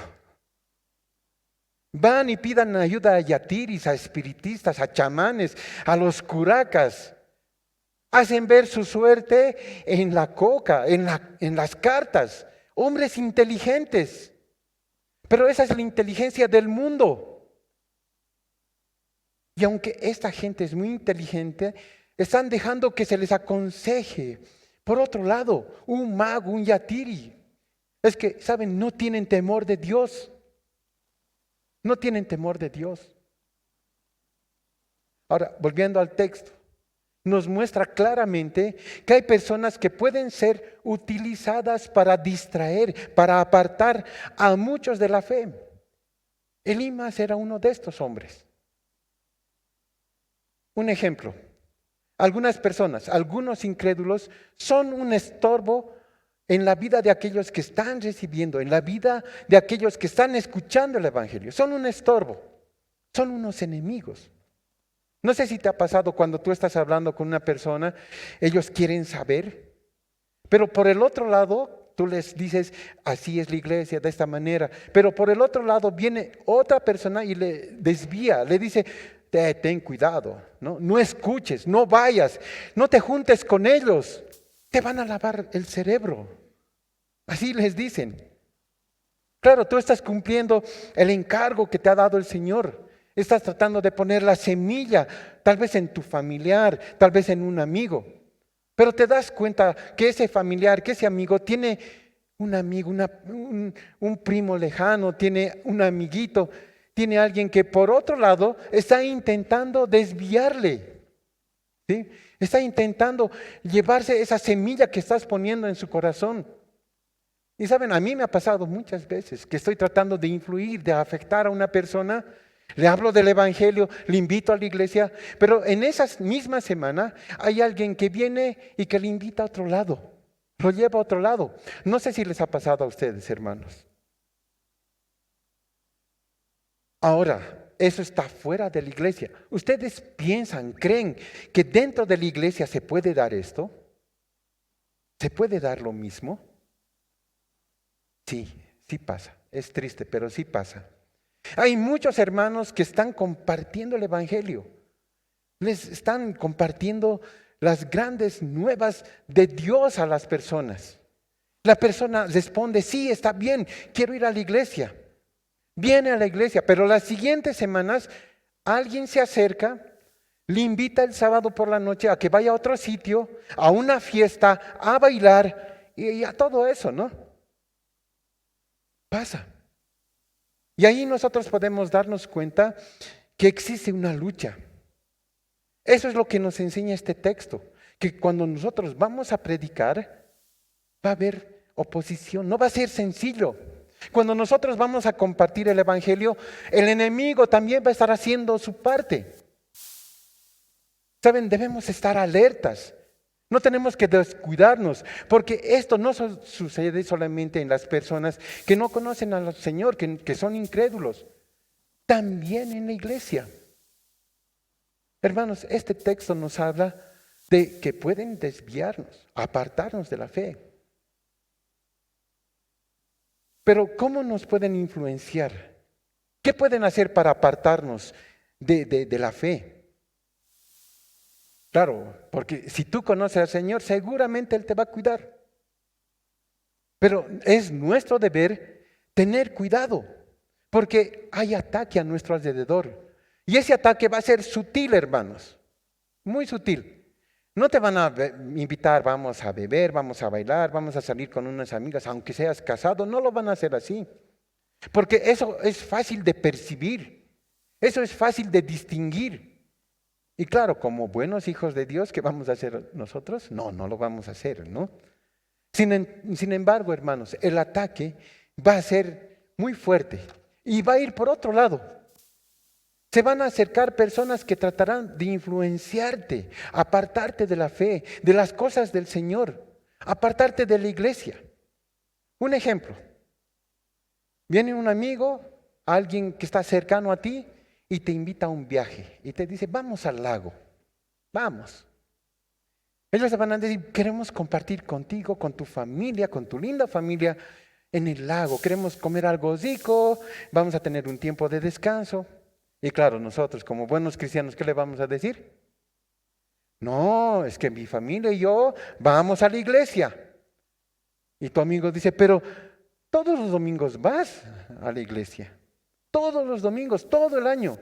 Van y pidan ayuda a yatiris, a espiritistas, a chamanes, a los curacas. Hacen ver su suerte en la coca, en las cartas. Hombres inteligentes. Pero esa es la inteligencia del mundo. Y aunque esta gente es muy inteligente, están dejando que se les aconseje. Por otro lado, un mago, un yatiri. Es que, ¿saben? No tienen temor de Dios. No tienen temor de Dios. Ahora, volviendo al texto. Nos muestra claramente que hay personas que pueden ser utilizadas para distraer, para apartar a muchos de la fe. Elimas era uno de estos hombres. Un ejemplo, algunas personas, algunos incrédulos, son un estorbo en la vida de aquellos que están recibiendo, en la vida de aquellos que están escuchando el Evangelio. Son un estorbo, son unos enemigos. No sé si te ha pasado cuando tú estás hablando con una persona, ellos quieren saber, pero por el otro lado tú les dices, así es la iglesia, de esta manera, pero por el otro lado viene otra persona y le desvía, le dice, ten cuidado, no escuches, no vayas, no te juntes con ellos, te van a lavar el cerebro. Así les dicen. Claro, tú estás cumpliendo el encargo que te ha dado el Señor. Estás tratando de poner la semilla, tal vez en tu familiar, tal vez en un amigo. Pero te das cuenta que ese familiar, que ese amigo tiene un amigo, un primo lejano, tiene un amiguito, tiene alguien que por otro lado está intentando desviarle. ¿sí? Está intentando llevarse esa semilla que estás poniendo en su corazón. Y saben, a mí me ha pasado muchas veces que estoy tratando de influir, de afectar a una persona. Le hablo del evangelio, le invito a la iglesia, pero en esa misma semana hay alguien que viene y que le invita a otro lado, lo lleva a otro lado. No sé si les ha pasado a ustedes, hermanos. Ahora, eso está fuera de la iglesia. ¿Ustedes piensan, creen que dentro de la iglesia se puede dar esto? ¿Se puede dar lo mismo? Sí, sí pasa. Es triste, pero sí pasa. Hay muchos hermanos que están compartiendo el evangelio. Les están compartiendo las grandes nuevas de Dios a las personas. La persona responde, sí, está bien, quiero ir a la iglesia. Viene a la iglesia, pero las siguientes semanas alguien se acerca, le invita el sábado por la noche a que vaya a otro sitio, a una fiesta, a bailar y a todo eso, ¿no? Pasa. Y ahí nosotros podemos darnos cuenta que existe una lucha. Eso es lo que nos enseña este texto, que cuando nosotros vamos a predicar, va a haber oposición, no va a ser sencillo. Cuando nosotros vamos a compartir el evangelio, el enemigo también va a estar haciendo su parte. Saben, debemos estar alertas. No tenemos que descuidarnos, porque esto no sucede solamente en las personas que no conocen al Señor, que son incrédulos, también en la iglesia. Hermanos, este texto nos habla de que pueden desviarnos, apartarnos de la fe. Pero ¿cómo nos pueden influenciar? ¿Qué pueden hacer para apartarnos de la fe? Claro, porque si tú conoces al Señor, seguramente Él te va a cuidar. Pero es nuestro deber tener cuidado, porque hay ataque a nuestro alrededor. Y ese ataque va a ser sutil, hermanos, muy sutil. No te van a invitar, vamos a beber, vamos a bailar, vamos a salir con unas amigas, aunque seas casado, no lo van a hacer así. Porque eso es fácil de percibir, eso es fácil de distinguir. Y claro, como buenos hijos de Dios, ¿qué vamos a hacer nosotros? No lo vamos a hacer, ¿no? Sin embargo, hermanos, el ataque va a ser muy fuerte y va a ir por otro lado. Se van a acercar personas que tratarán de influenciarte, apartarte de la fe, de las cosas del Señor, apartarte de la iglesia. Un ejemplo, viene un amigo, alguien que está cercano a ti, y te invita a un viaje y te dice, vamos al lago, vamos. Ellos te van a decir, queremos compartir contigo, con tu familia, con tu linda familia en el lago. Queremos comer algo rico, vamos a tener un tiempo de descanso. Y claro, nosotros como buenos cristianos, ¿qué le vamos a decir? No, es que mi familia y yo vamos a la iglesia. Y tu amigo dice, pero todos los domingos vas a la iglesia. Todos los domingos, todo el año.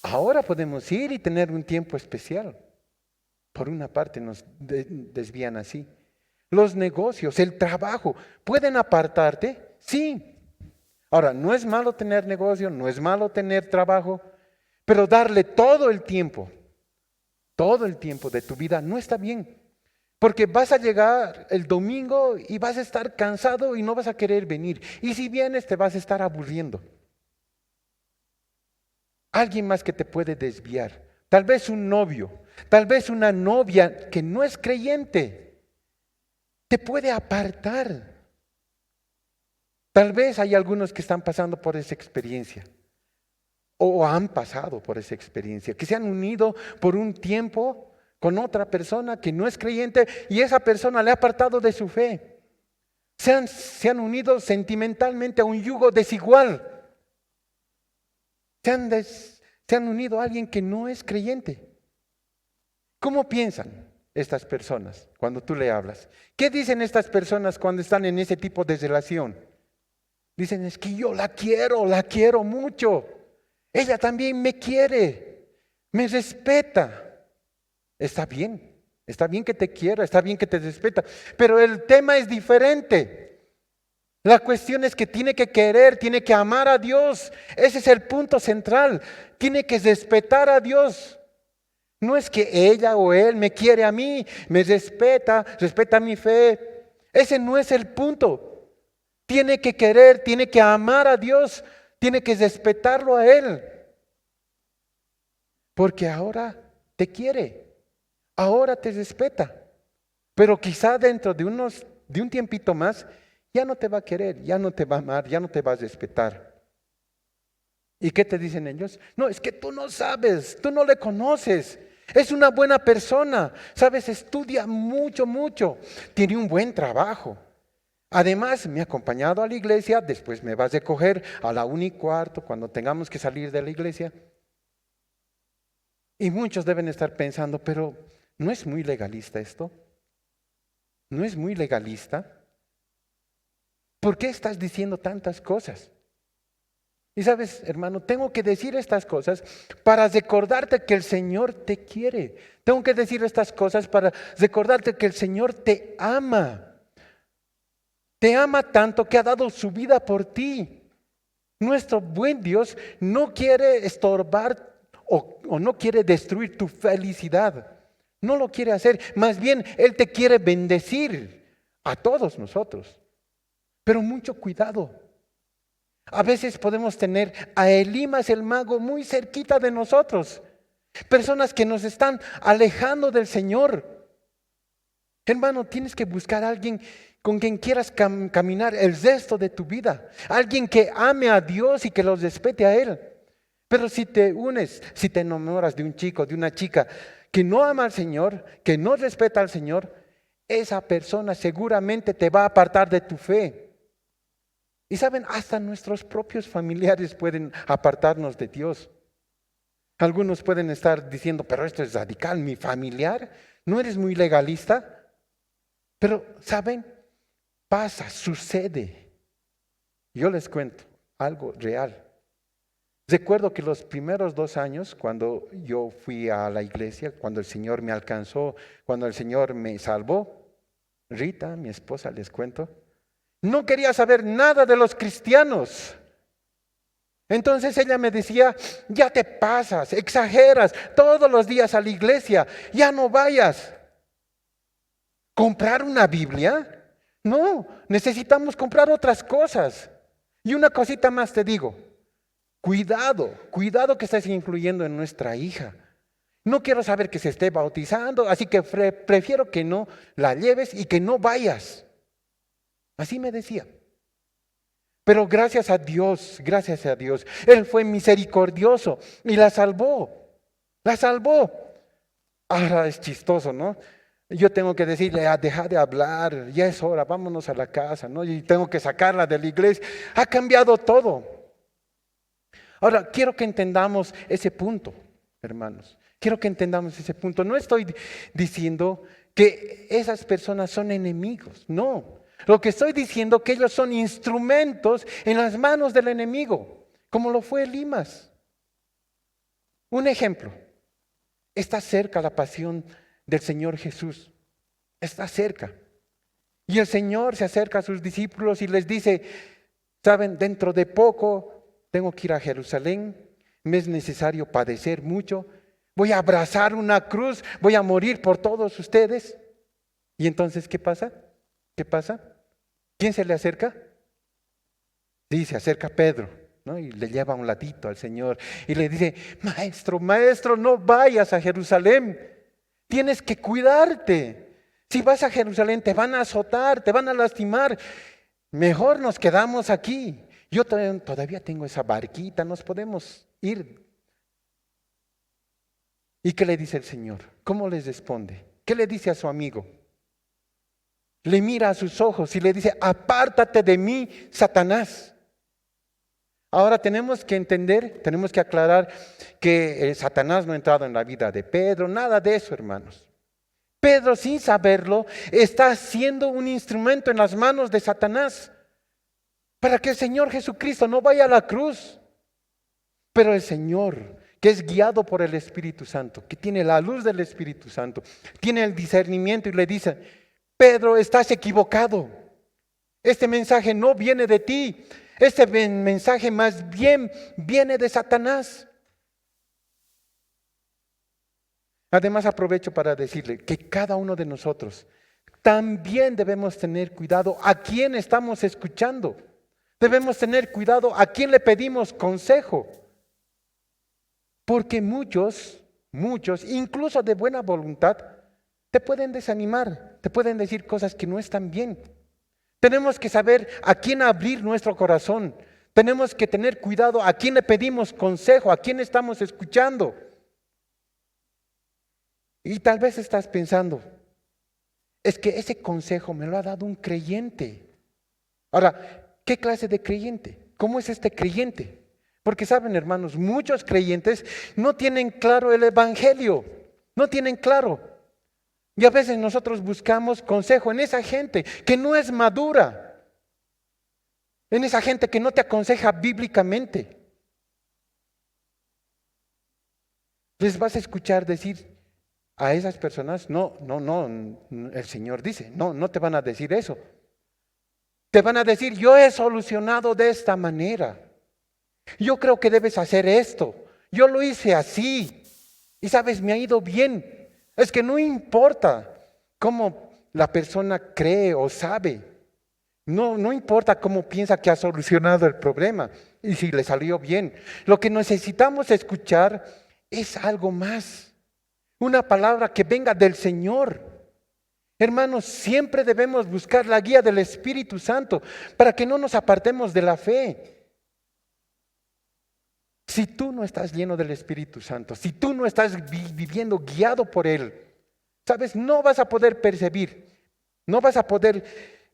Ahora podemos ir y tener un tiempo especial. Por una parte nos desvían así. Los negocios, el trabajo, ¿pueden apartarte? Sí. Ahora, no es malo tener negocio, no es malo tener trabajo, pero darle todo el tiempo de tu vida no está bien. Porque vas a llegar el domingo y vas a estar cansado y no vas a querer venir. Y si vienes te vas a estar aburriendo. Alguien más que te puede desviar, tal vez un novio, tal vez una novia que no es creyente, te puede apartar. Tal vez hay algunos que están pasando por esa experiencia o han pasado por esa experiencia, que se han unido por un tiempo con otra persona que no es creyente y esa persona le ha apartado de su fe. Se han unido sentimentalmente a un yugo desigual. Se han unido a alguien que no es creyente. ¿Cómo piensan estas personas cuando tú le hablas? ¿Qué dicen estas personas cuando están en ese tipo de relación? Dicen, es que yo la quiero mucho. Ella también me quiere, me respeta. Está bien que te quiera, está bien que te respeta, pero el tema es diferente. La cuestión es que tiene que querer, tiene que amar a Dios. Ese es el punto central. Tiene que respetar a Dios. No es que ella o él me quiere a mí, me respeta, respeta mi fe. Ese no es el punto. Tiene que querer, tiene que amar a Dios, tiene que respetarlo a Él. Porque ahora te quiere, ahora te respeta. Pero quizá dentro de un tiempito más, ya no te va a querer, ya no te va a amar, ya no te va a respetar. ¿Y qué te dicen ellos? No, es que tú no sabes, tú no le conoces. Es una buena persona, sabes, estudia mucho, mucho, tiene un buen trabajo. Además, me ha acompañado a la iglesia, después me vas a recoger a la 1:15 cuando tengamos que salir de la iglesia. Y muchos deben estar pensando, pero ¿no es muy legalista esto? ¿No es muy legalista? ¿Por qué estás diciendo tantas cosas? Y sabes, hermano, tengo que decir estas cosas para recordarte que el Señor te quiere. Tengo que decir estas cosas para recordarte que el Señor te ama. Te ama tanto que ha dado su vida por ti. Nuestro buen Dios no quiere estorbar o no quiere destruir tu felicidad. No lo quiere hacer. Más bien, Él te quiere bendecir a todos nosotros. Pero mucho cuidado. A veces podemos tener a Elimas el mago muy cerquita de nosotros. Personas que nos están alejando del Señor. Hermano, tienes que buscar a alguien con quien quieras caminar el resto de tu vida. Alguien que ame a Dios y que los respete a Él. Pero si te unes, si te enamoras de un chico, de una chica que no ama al Señor, que no respeta al Señor, esa persona seguramente te va a apartar de tu fe. Y saben, hasta nuestros propios familiares pueden apartarnos de Dios. Algunos pueden estar diciendo, pero esto es radical, mi familiar, ¿no eres muy legalista? Pero, ¿saben? Pasa, sucede. Yo les cuento algo real. Recuerdo que los primeros 2 años, cuando yo fui a la iglesia, cuando el Señor me alcanzó, cuando el Señor me salvó, Rita, mi esposa, les cuento, no quería saber nada de los cristianos. Entonces ella me decía, ya te pasas, exageras, todos los días a la iglesia, ya no vayas. ¿Comprar una Biblia? No, necesitamos comprar otras cosas. Y una cosita más te digo, cuidado que estás influyendo en nuestra hija. No quiero saber que se esté bautizando, así que prefiero que no la lleves y que no vayas. Así me decía. Pero gracias a Dios, Él fue misericordioso y la salvó. La salvó. Ahora es chistoso, ¿no? Yo tengo que decirle, deja de hablar, ya es hora, vámonos a la casa, ¿no? Y tengo que sacarla de la iglesia. Ha cambiado todo. Ahora, quiero que entendamos ese punto, hermanos. Quiero que entendamos ese punto. No estoy diciendo que esas personas son enemigos, no. Lo que estoy diciendo es que ellos son instrumentos en las manos del enemigo, como lo fue Elimas. Un ejemplo, está cerca la pasión del Señor Jesús, está cerca. Y el Señor se acerca a sus discípulos y les dice, saben, dentro de poco tengo que ir a Jerusalén, me es necesario padecer mucho, voy a abrazar una cruz, voy a morir por todos ustedes. Y entonces, ¿qué pasa? ¿Qué pasa? ¿Quién se le acerca? Sí, se acerca Pedro, ¿no? Y le lleva un ladito al Señor y le dice, maestro, no vayas a Jerusalén, tienes que cuidarte. Si vas a Jerusalén te van a azotar, te van a lastimar, mejor nos quedamos aquí. Yo todavía tengo esa barquita, nos podemos ir. ¿Y qué le dice el Señor? ¿Cómo les responde? ¿Qué le dice a su amigo? Le mira a sus ojos y le dice, apártate de mí, Satanás. Ahora tenemos que entender, tenemos que aclarar que Satanás no ha entrado en la vida de Pedro, nada de eso, hermanos. Pedro, sin saberlo, está siendo un instrumento en las manos de Satanás para que el Señor Jesucristo no vaya a la cruz. Pero el Señor, que es guiado por el Espíritu Santo, que tiene la luz del Espíritu Santo, tiene el discernimiento y le dice, Pedro, estás equivocado. Este mensaje no viene de ti. Este mensaje más bien viene de Satanás. Además, aprovecho para decirle que cada uno de nosotros también debemos tener cuidado a quién estamos escuchando. Debemos tener cuidado a quién le pedimos consejo. Porque muchos, incluso de buena voluntad, te pueden desanimar, te pueden decir cosas que no están bien. Tenemos que saber a quién abrir nuestro corazón. Tenemos que tener cuidado a quién le pedimos consejo, a quién estamos escuchando. Y tal vez estás pensando, es que ese consejo me lo ha dado un creyente. Ahora, ¿qué clase de creyente? ¿Cómo es este creyente? Porque saben, hermanos, muchos creyentes no tienen claro el evangelio, no tienen claro. Y a veces nosotros buscamos consejo en esa gente que no es madura, en esa gente que no te aconseja bíblicamente. Les vas a escuchar decir a esas personas, no, el Señor dice, no te van a decir eso. Te van a decir, yo he solucionado de esta manera. Yo creo que debes hacer esto. Yo lo hice así. Y sabes, me ha ido bien. Es que no importa cómo la persona cree o sabe. No importa cómo piensa que ha solucionado el problema y si le salió bien. Lo que necesitamos escuchar es algo más. Una palabra que venga del Señor. Hermanos, siempre debemos buscar la guía del Espíritu Santo para que no nos apartemos de la fe. Si tú no estás lleno del Espíritu Santo, si tú no estás viviendo guiado por Él, sabes, no vas a poder percibir, no vas a poder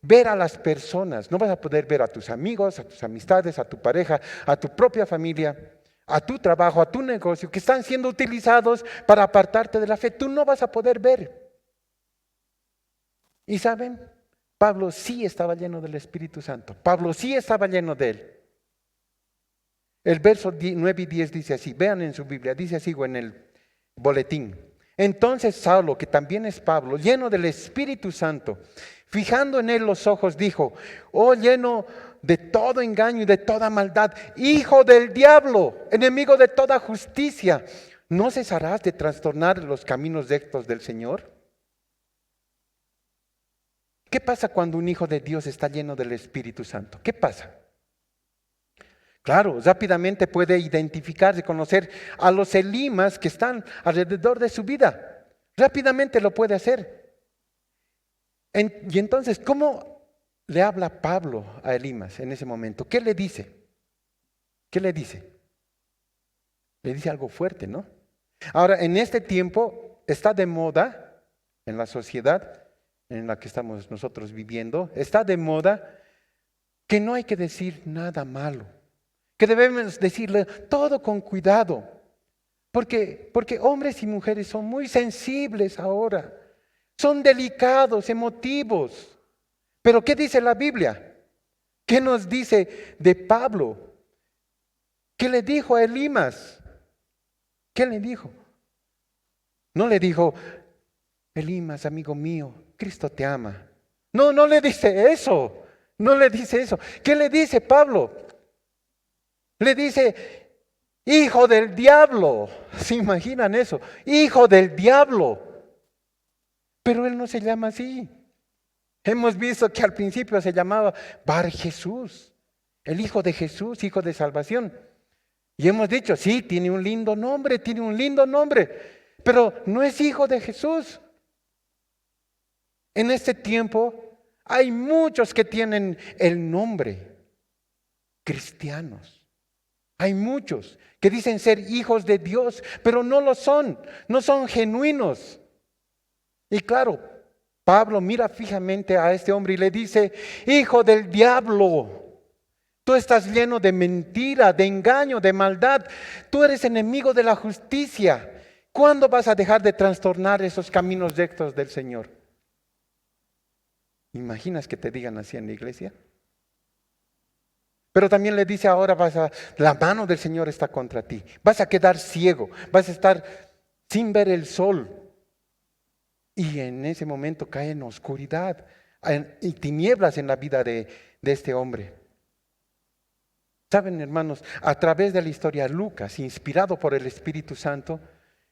ver a las personas, no vas a poder ver a tus amigos, a tus amistades, a tu pareja, a tu propia familia, a tu trabajo, a tu negocio, que están siendo utilizados para apartarte de la fe. Tú no vas a poder ver. Y saben, Pablo sí estaba lleno del Espíritu Santo. Pablo sí estaba lleno de Él. El verso 9 y 10 dice así, vean en su Biblia, dice así o en el boletín. Entonces Saulo, que también es Pablo, lleno del Espíritu Santo, fijando en él los ojos, dijo, oh lleno de todo engaño y de toda maldad, hijo del diablo, enemigo de toda justicia, ¿no cesarás de trastornar los caminos rectos del Señor? ¿Qué pasa cuando un hijo de Dios está lleno del Espíritu Santo? ¿Qué pasa? Claro, rápidamente puede identificarse, conocer a los elimas que están alrededor de su vida. Rápidamente lo puede hacer. Y entonces, ¿cómo le habla Pablo a Elimas en ese momento? ¿Qué le dice? ¿Qué le dice? Le dice algo fuerte, ¿no? Ahora, en este tiempo está de moda, en la sociedad en la que estamos nosotros viviendo, está de moda que no hay que decir nada malo, que debemos decirle todo con cuidado, porque hombres y mujeres son muy sensibles ahora, son delicados, emotivos. Pero ¿qué dice la Biblia? ¿Qué nos dice de Pablo? ¿Qué le dijo a Elimas? ¿Qué le dijo? No le dijo, Elimas, amigo mío, Cristo te ama. No le dice eso. No le dice eso. ¿Qué le dice Pablo? Le dice, hijo del diablo. ¿Se imaginan eso? Hijo del diablo. Pero él no se llama así. Hemos visto que al principio se llamaba Bar Jesús, el hijo de Jesús, hijo de salvación. Y hemos dicho, sí, tiene un lindo nombre, pero no es hijo de Jesús. En este tiempo hay muchos que tienen el nombre cristianos. Hay muchos que dicen ser hijos de Dios, pero no lo son, no son genuinos. Y claro, Pablo mira fijamente a este hombre y le dice, hijo del diablo, tú estás lleno de mentira, de engaño, de maldad. Tú eres enemigo de la justicia. ¿Cuándo vas a dejar de trastornar esos caminos rectos del Señor? ¿Imaginas que te digan así en la iglesia? Pero también le dice ahora la mano del Señor está contra ti. Vas a quedar ciego, vas a estar sin ver el sol. Y en ese momento cae en oscuridad y tinieblas en la vida de este hombre. Saben, hermanos, a través de la historia, Lucas, inspirado por el Espíritu Santo,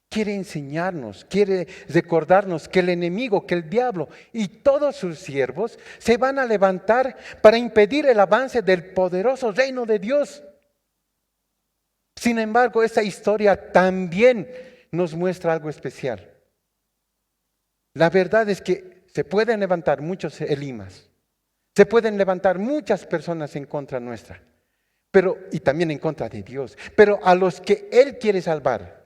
quiere enseñarnos, quiere recordarnos que el enemigo, que el diablo y todos sus siervos se van a levantar para impedir el avance del poderoso reino de Dios. Sin embargo, esta historia también nos muestra algo especial. La verdad es que se pueden levantar muchos elimas, se pueden levantar muchas personas en contra nuestra, y también en contra de Dios. Pero a los que Él quiere salvar,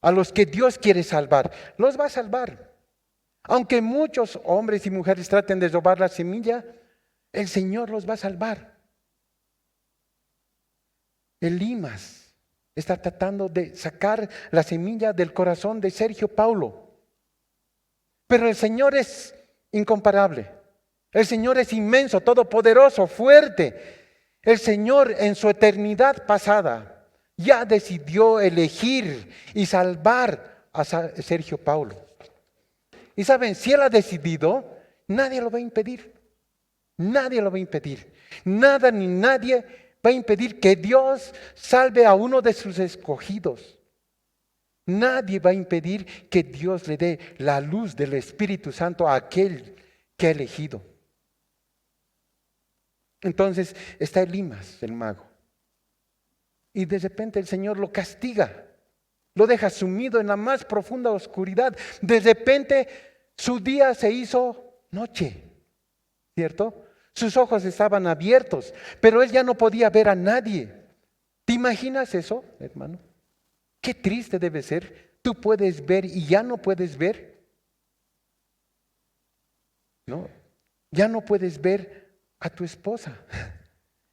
a los que Dios quiere salvar, los va a salvar. Aunque muchos hombres y mujeres traten de robar la semilla, el Señor los va a salvar. Elimas está tratando de sacar la semilla del corazón de Sergio Paulo. Pero el Señor es incomparable. El Señor es inmenso, todopoderoso, fuerte. El Señor en su eternidad pasada ya decidió elegir y salvar a Sergio Paulo. Y saben, si Él ha decidido, nadie lo va a impedir. Nadie lo va a impedir. Nada ni nadie va a impedir que Dios salve a uno de sus escogidos. Nadie va a impedir que Dios le dé la luz del Espíritu Santo a aquel que ha elegido. Entonces está Elimas, el mago. Y de repente el Señor lo castiga. Lo deja sumido en la más profunda oscuridad. De repente su día se hizo noche, ¿cierto? Sus ojos estaban abiertos, pero él ya no podía ver a nadie. ¿Te imaginas eso, hermano? Qué triste debe ser. Tú puedes ver y ya no puedes ver. No, ya no puedes ver a tu esposa.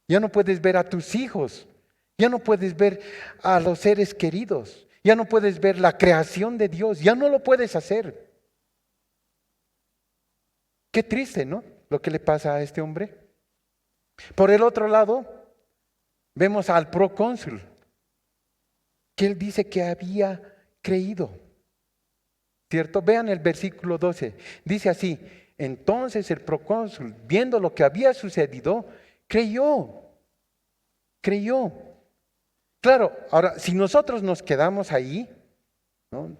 Ya no puedes ver a tus hijos. Ya no puedes ver a los seres queridos. Ya no puedes ver la creación de Dios. Ya no lo puedes hacer. Qué triste, ¿no? Lo que le pasa a este hombre. Por el otro lado, vemos al procónsul, que él dice que había creído. ¿Cierto? Vean el versículo 12. Dice así: entonces el procónsul, viendo lo que había sucedido, creyó. Claro, ahora, si nosotros nos quedamos ahí, ¿no?,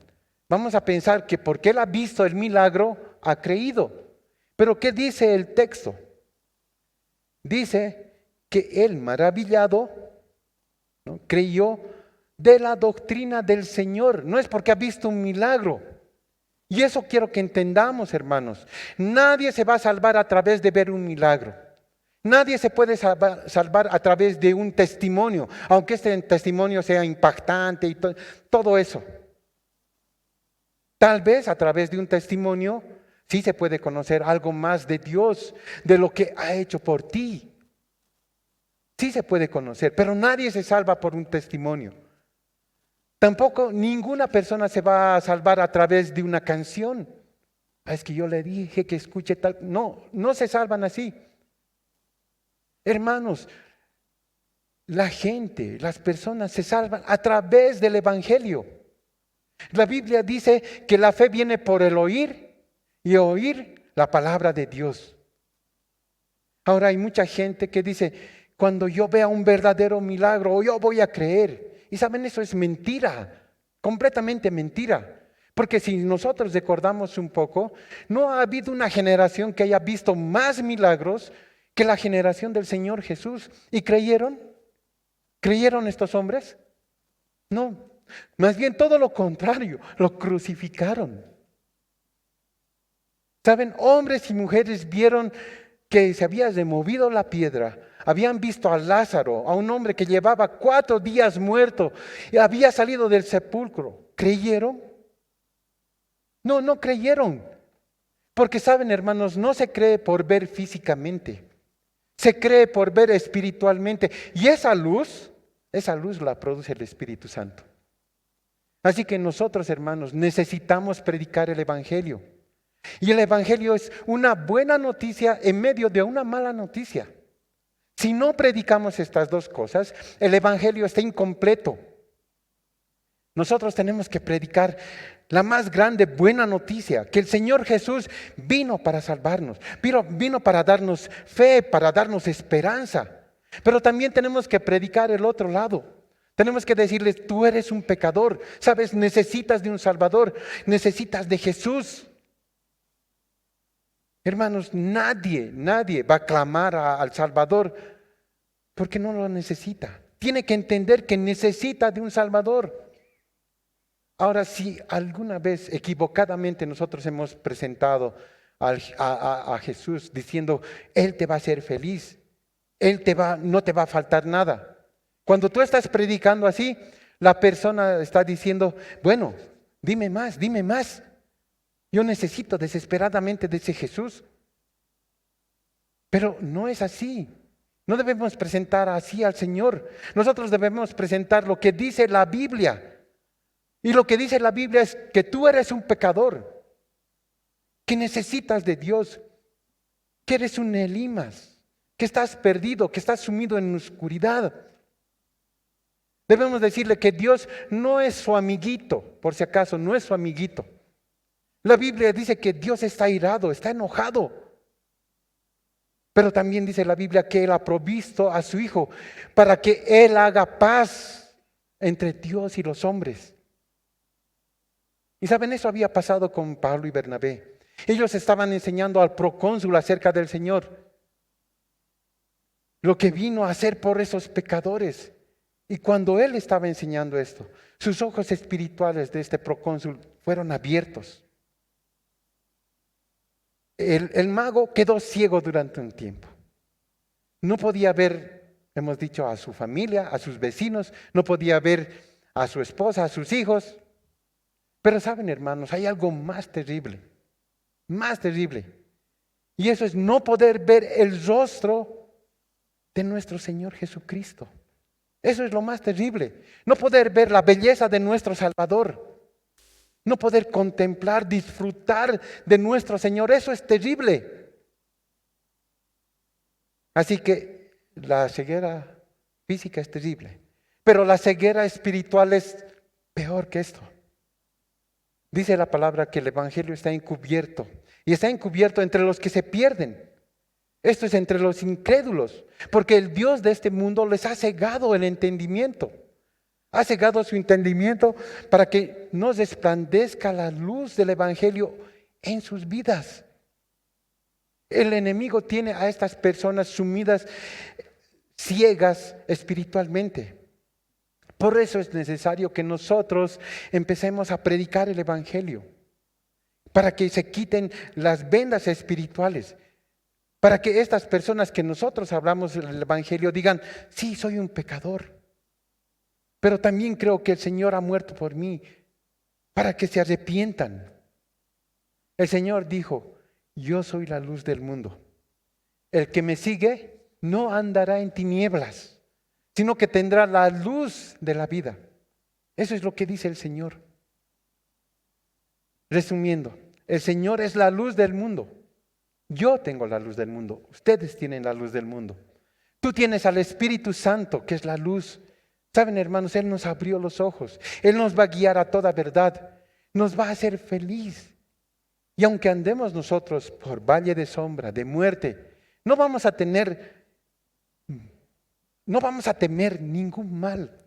vamos a pensar que porque él ha visto el milagro, ha creído. Pero ¿qué dice el texto? Dice que él, maravillado, ¿no?, creyó de la doctrina del Señor. No es porque ha visto un milagro. Y eso quiero que entendamos, hermanos. Nadie se va a salvar a través de ver un milagro. Nadie se puede salvar a través de un testimonio, aunque este testimonio sea impactante y todo eso. Tal vez a través de un testimonio sí se puede conocer algo más de Dios, de lo que ha hecho por ti. Sí se puede conocer, pero nadie se salva por un testimonio. Tampoco ninguna persona se va a salvar a través de una canción. Es que yo le dije que escuche tal. No, no se salvan así. Hermanos, la gente, las personas se salvan a través del Evangelio. La Biblia dice que la fe viene por el oír y oír la palabra de Dios. Ahora hay mucha gente que dice, cuando yo vea un verdadero milagro, yo voy a creer. Y saben, eso es mentira, completamente mentira. Porque si nosotros recordamos un poco, no ha habido una generación que haya visto más milagros que la generación del Señor Jesús. ¿Y creyeron? ¿Creyeron estos hombres? No, más bien todo lo contrario, lo crucificaron. ¿Saben? Hombres y mujeres vieron que se había removido la piedra. Habían visto a Lázaro, a un hombre que llevaba 4 días muerto y había salido del sepulcro. ¿Creyeron? No, no creyeron. Porque saben, hermanos, no se cree por ver físicamente. Se cree por ver espiritualmente. Y esa luz la produce el Espíritu Santo. Así que nosotros, hermanos, necesitamos predicar el Evangelio. Y el Evangelio es una buena noticia en medio de una mala noticia. Si no predicamos estas dos cosas, el Evangelio está incompleto. Nosotros tenemos que predicar la más grande buena noticia, que el Señor Jesús vino para salvarnos, vino para darnos fe, para darnos esperanza. Pero también tenemos que predicar el otro lado. Tenemos que decirles, tú eres un pecador, sabes, necesitas de un Salvador, necesitas de Jesús. Hermanos, nadie va a clamar al Salvador porque no lo necesita. Tiene que entender que necesita de un Salvador. Ahora, si alguna vez equivocadamente nosotros hemos presentado a Jesús diciendo, Él te va a hacer feliz, no te va a faltar nada. Cuando tú estás predicando así, la persona está diciendo, bueno, dime más, dime más. Yo necesito desesperadamente de ese Jesús. Pero no es así. No debemos presentar así al Señor. Nosotros debemos presentar lo que dice la Biblia. Y lo que dice la Biblia es que tú eres un pecador, que necesitas de Dios, que eres un Elimas, que estás perdido, que estás sumido en oscuridad. Debemos decirle que Dios no es su amiguito, por si acaso, no es su amiguito. La Biblia dice que Dios está airado, está enojado. Pero también dice la Biblia que Él ha provisto a su Hijo para que Él haga paz entre Dios y los hombres. Y saben, eso había pasado con Pablo y Bernabé. Ellos estaban enseñando al procónsul acerca del Señor, lo que vino a hacer por esos pecadores. Y cuando él estaba enseñando esto, sus ojos espirituales de este procónsul fueron abiertos. El mago quedó ciego durante un tiempo. No podía ver, hemos dicho, a su familia, a sus vecinos, no podía ver a su esposa, a sus hijos. Pero saben, hermanos, hay algo más terrible. Y eso es no poder ver el rostro de nuestro Señor Jesucristo. Eso es lo más terrible. No poder ver la belleza de nuestro Salvador. No poder contemplar, disfrutar de nuestro Señor. Eso es terrible. Así que la ceguera física es terrible. Pero la ceguera espiritual es peor que esto. Dice la palabra que el Evangelio está encubierto. Y está encubierto entre los que se pierden. Esto es entre los incrédulos. Porque el Dios de este mundo les ha cegado el entendimiento. Ha cegado su entendimiento para que no resplandezca la luz del Evangelio en sus vidas. El enemigo tiene a estas personas sumidas, ciegas espiritualmente. Por eso es necesario que nosotros empecemos a predicar el Evangelio, para que se quiten las vendas espirituales, para que estas personas que nosotros hablamos del Evangelio digan, sí, soy un pecador, pero también creo que el Señor ha muerto por mí, para que se arrepientan. El Señor dijo, yo soy la luz del mundo. El que me sigue no andará en tinieblas, sino que tendrá la luz de la vida. Eso es lo que dice el Señor. Resumiendo, el Señor es la luz del mundo. Yo tengo la luz del mundo. Ustedes tienen la luz del mundo. Tú tienes al Espíritu Santo, que es la luz. Saben, hermanos, Él nos abrió los ojos. Él nos va a guiar a toda verdad. Nos va a hacer feliz. Y aunque andemos nosotros por valle de sombra, de muerte, no vamos a temer ningún mal.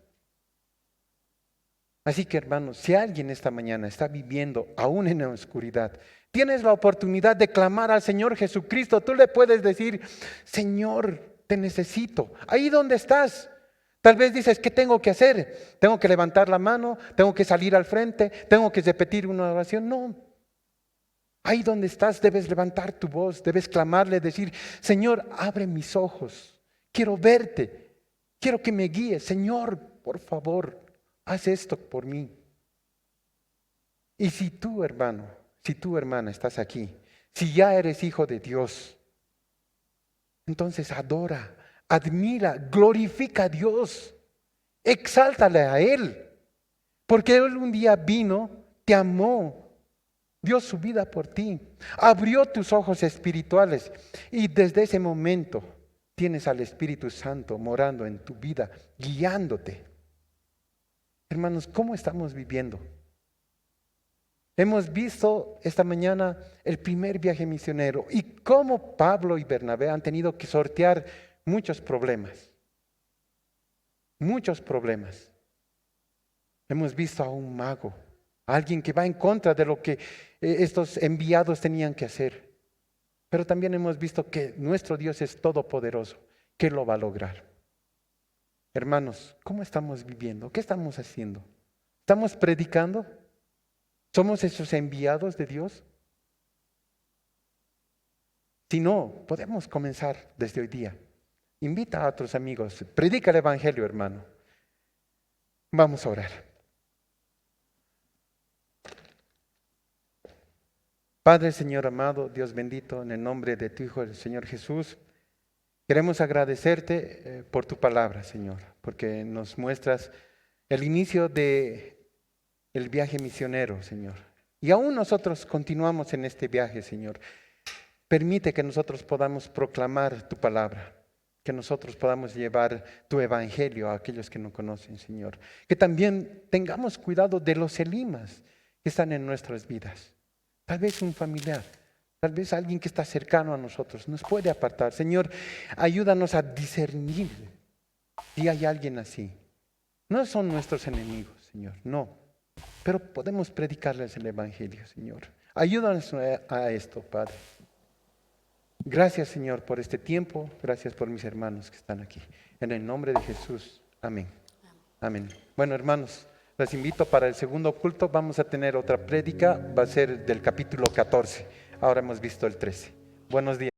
Así que, hermanos, si alguien esta mañana está viviendo aún en la oscuridad, tienes la oportunidad de clamar al Señor Jesucristo. Tú le puedes decir, Señor, te necesito. Ahí donde estás. Tal vez dices, ¿qué tengo que hacer? ¿Tengo que levantar la mano? ¿Tengo que salir al frente? ¿Tengo que repetir una oración? No. Ahí donde estás debes levantar tu voz, debes clamarle, decir, Señor, abre mis ojos. Quiero verte. Quiero que me guíes. Señor, por favor, haz esto por mí. Y si tú, hermano, si tú, hermana, estás aquí, si ya eres hijo de Dios, entonces adora, admira, glorifica a Dios, exáltale a Él, porque Él un día vino, te amó, dio su vida por ti, abrió tus ojos espirituales y desde ese momento tienes al Espíritu Santo morando en tu vida, guiándote. Hermanos, ¿cómo estamos viviendo? Hemos visto esta mañana el primer viaje misionero y cómo Pablo y Bernabé han tenido que sortear muchos problemas. Muchos problemas. Hemos visto a un mago, a alguien que va en contra de lo que estos enviados tenían que hacer. Pero también hemos visto que nuestro Dios es todopoderoso, que lo va a lograr. Hermanos, ¿cómo estamos viviendo? ¿Qué estamos haciendo? ¿Estamos predicando? ¿Somos esos enviados de Dios? Si no, podemos comenzar desde hoy día. Invita a otros amigos, predica el Evangelio, hermano. Vamos a orar. Padre, Señor amado, Dios bendito, en el nombre de tu Hijo, el Señor Jesús, queremos agradecerte por tu palabra, Señor, porque nos muestras el inicio de el viaje misionero, Señor. Y aún nosotros continuamos en este viaje, Señor. Permite que nosotros podamos proclamar tu palabra, que nosotros podamos llevar tu evangelio a aquellos que no conocen, Señor. Que también tengamos cuidado de los elimas que están en nuestras vidas. Tal vez un familiar, tal vez alguien que está cercano a nosotros nos puede apartar. Señor, ayúdanos a discernir si hay alguien así. No son nuestros enemigos, Señor, no. Pero podemos predicarles el evangelio, Señor. Ayúdanos a esto, Padre. Gracias, Señor, por este tiempo. Gracias por mis hermanos que están aquí. En el nombre de Jesús. Amén. Amén. Bueno, hermanos, les invito para el segundo culto. Vamos a tener otra prédica. Va a ser del capítulo 14. Ahora hemos visto el 13. Buenos días.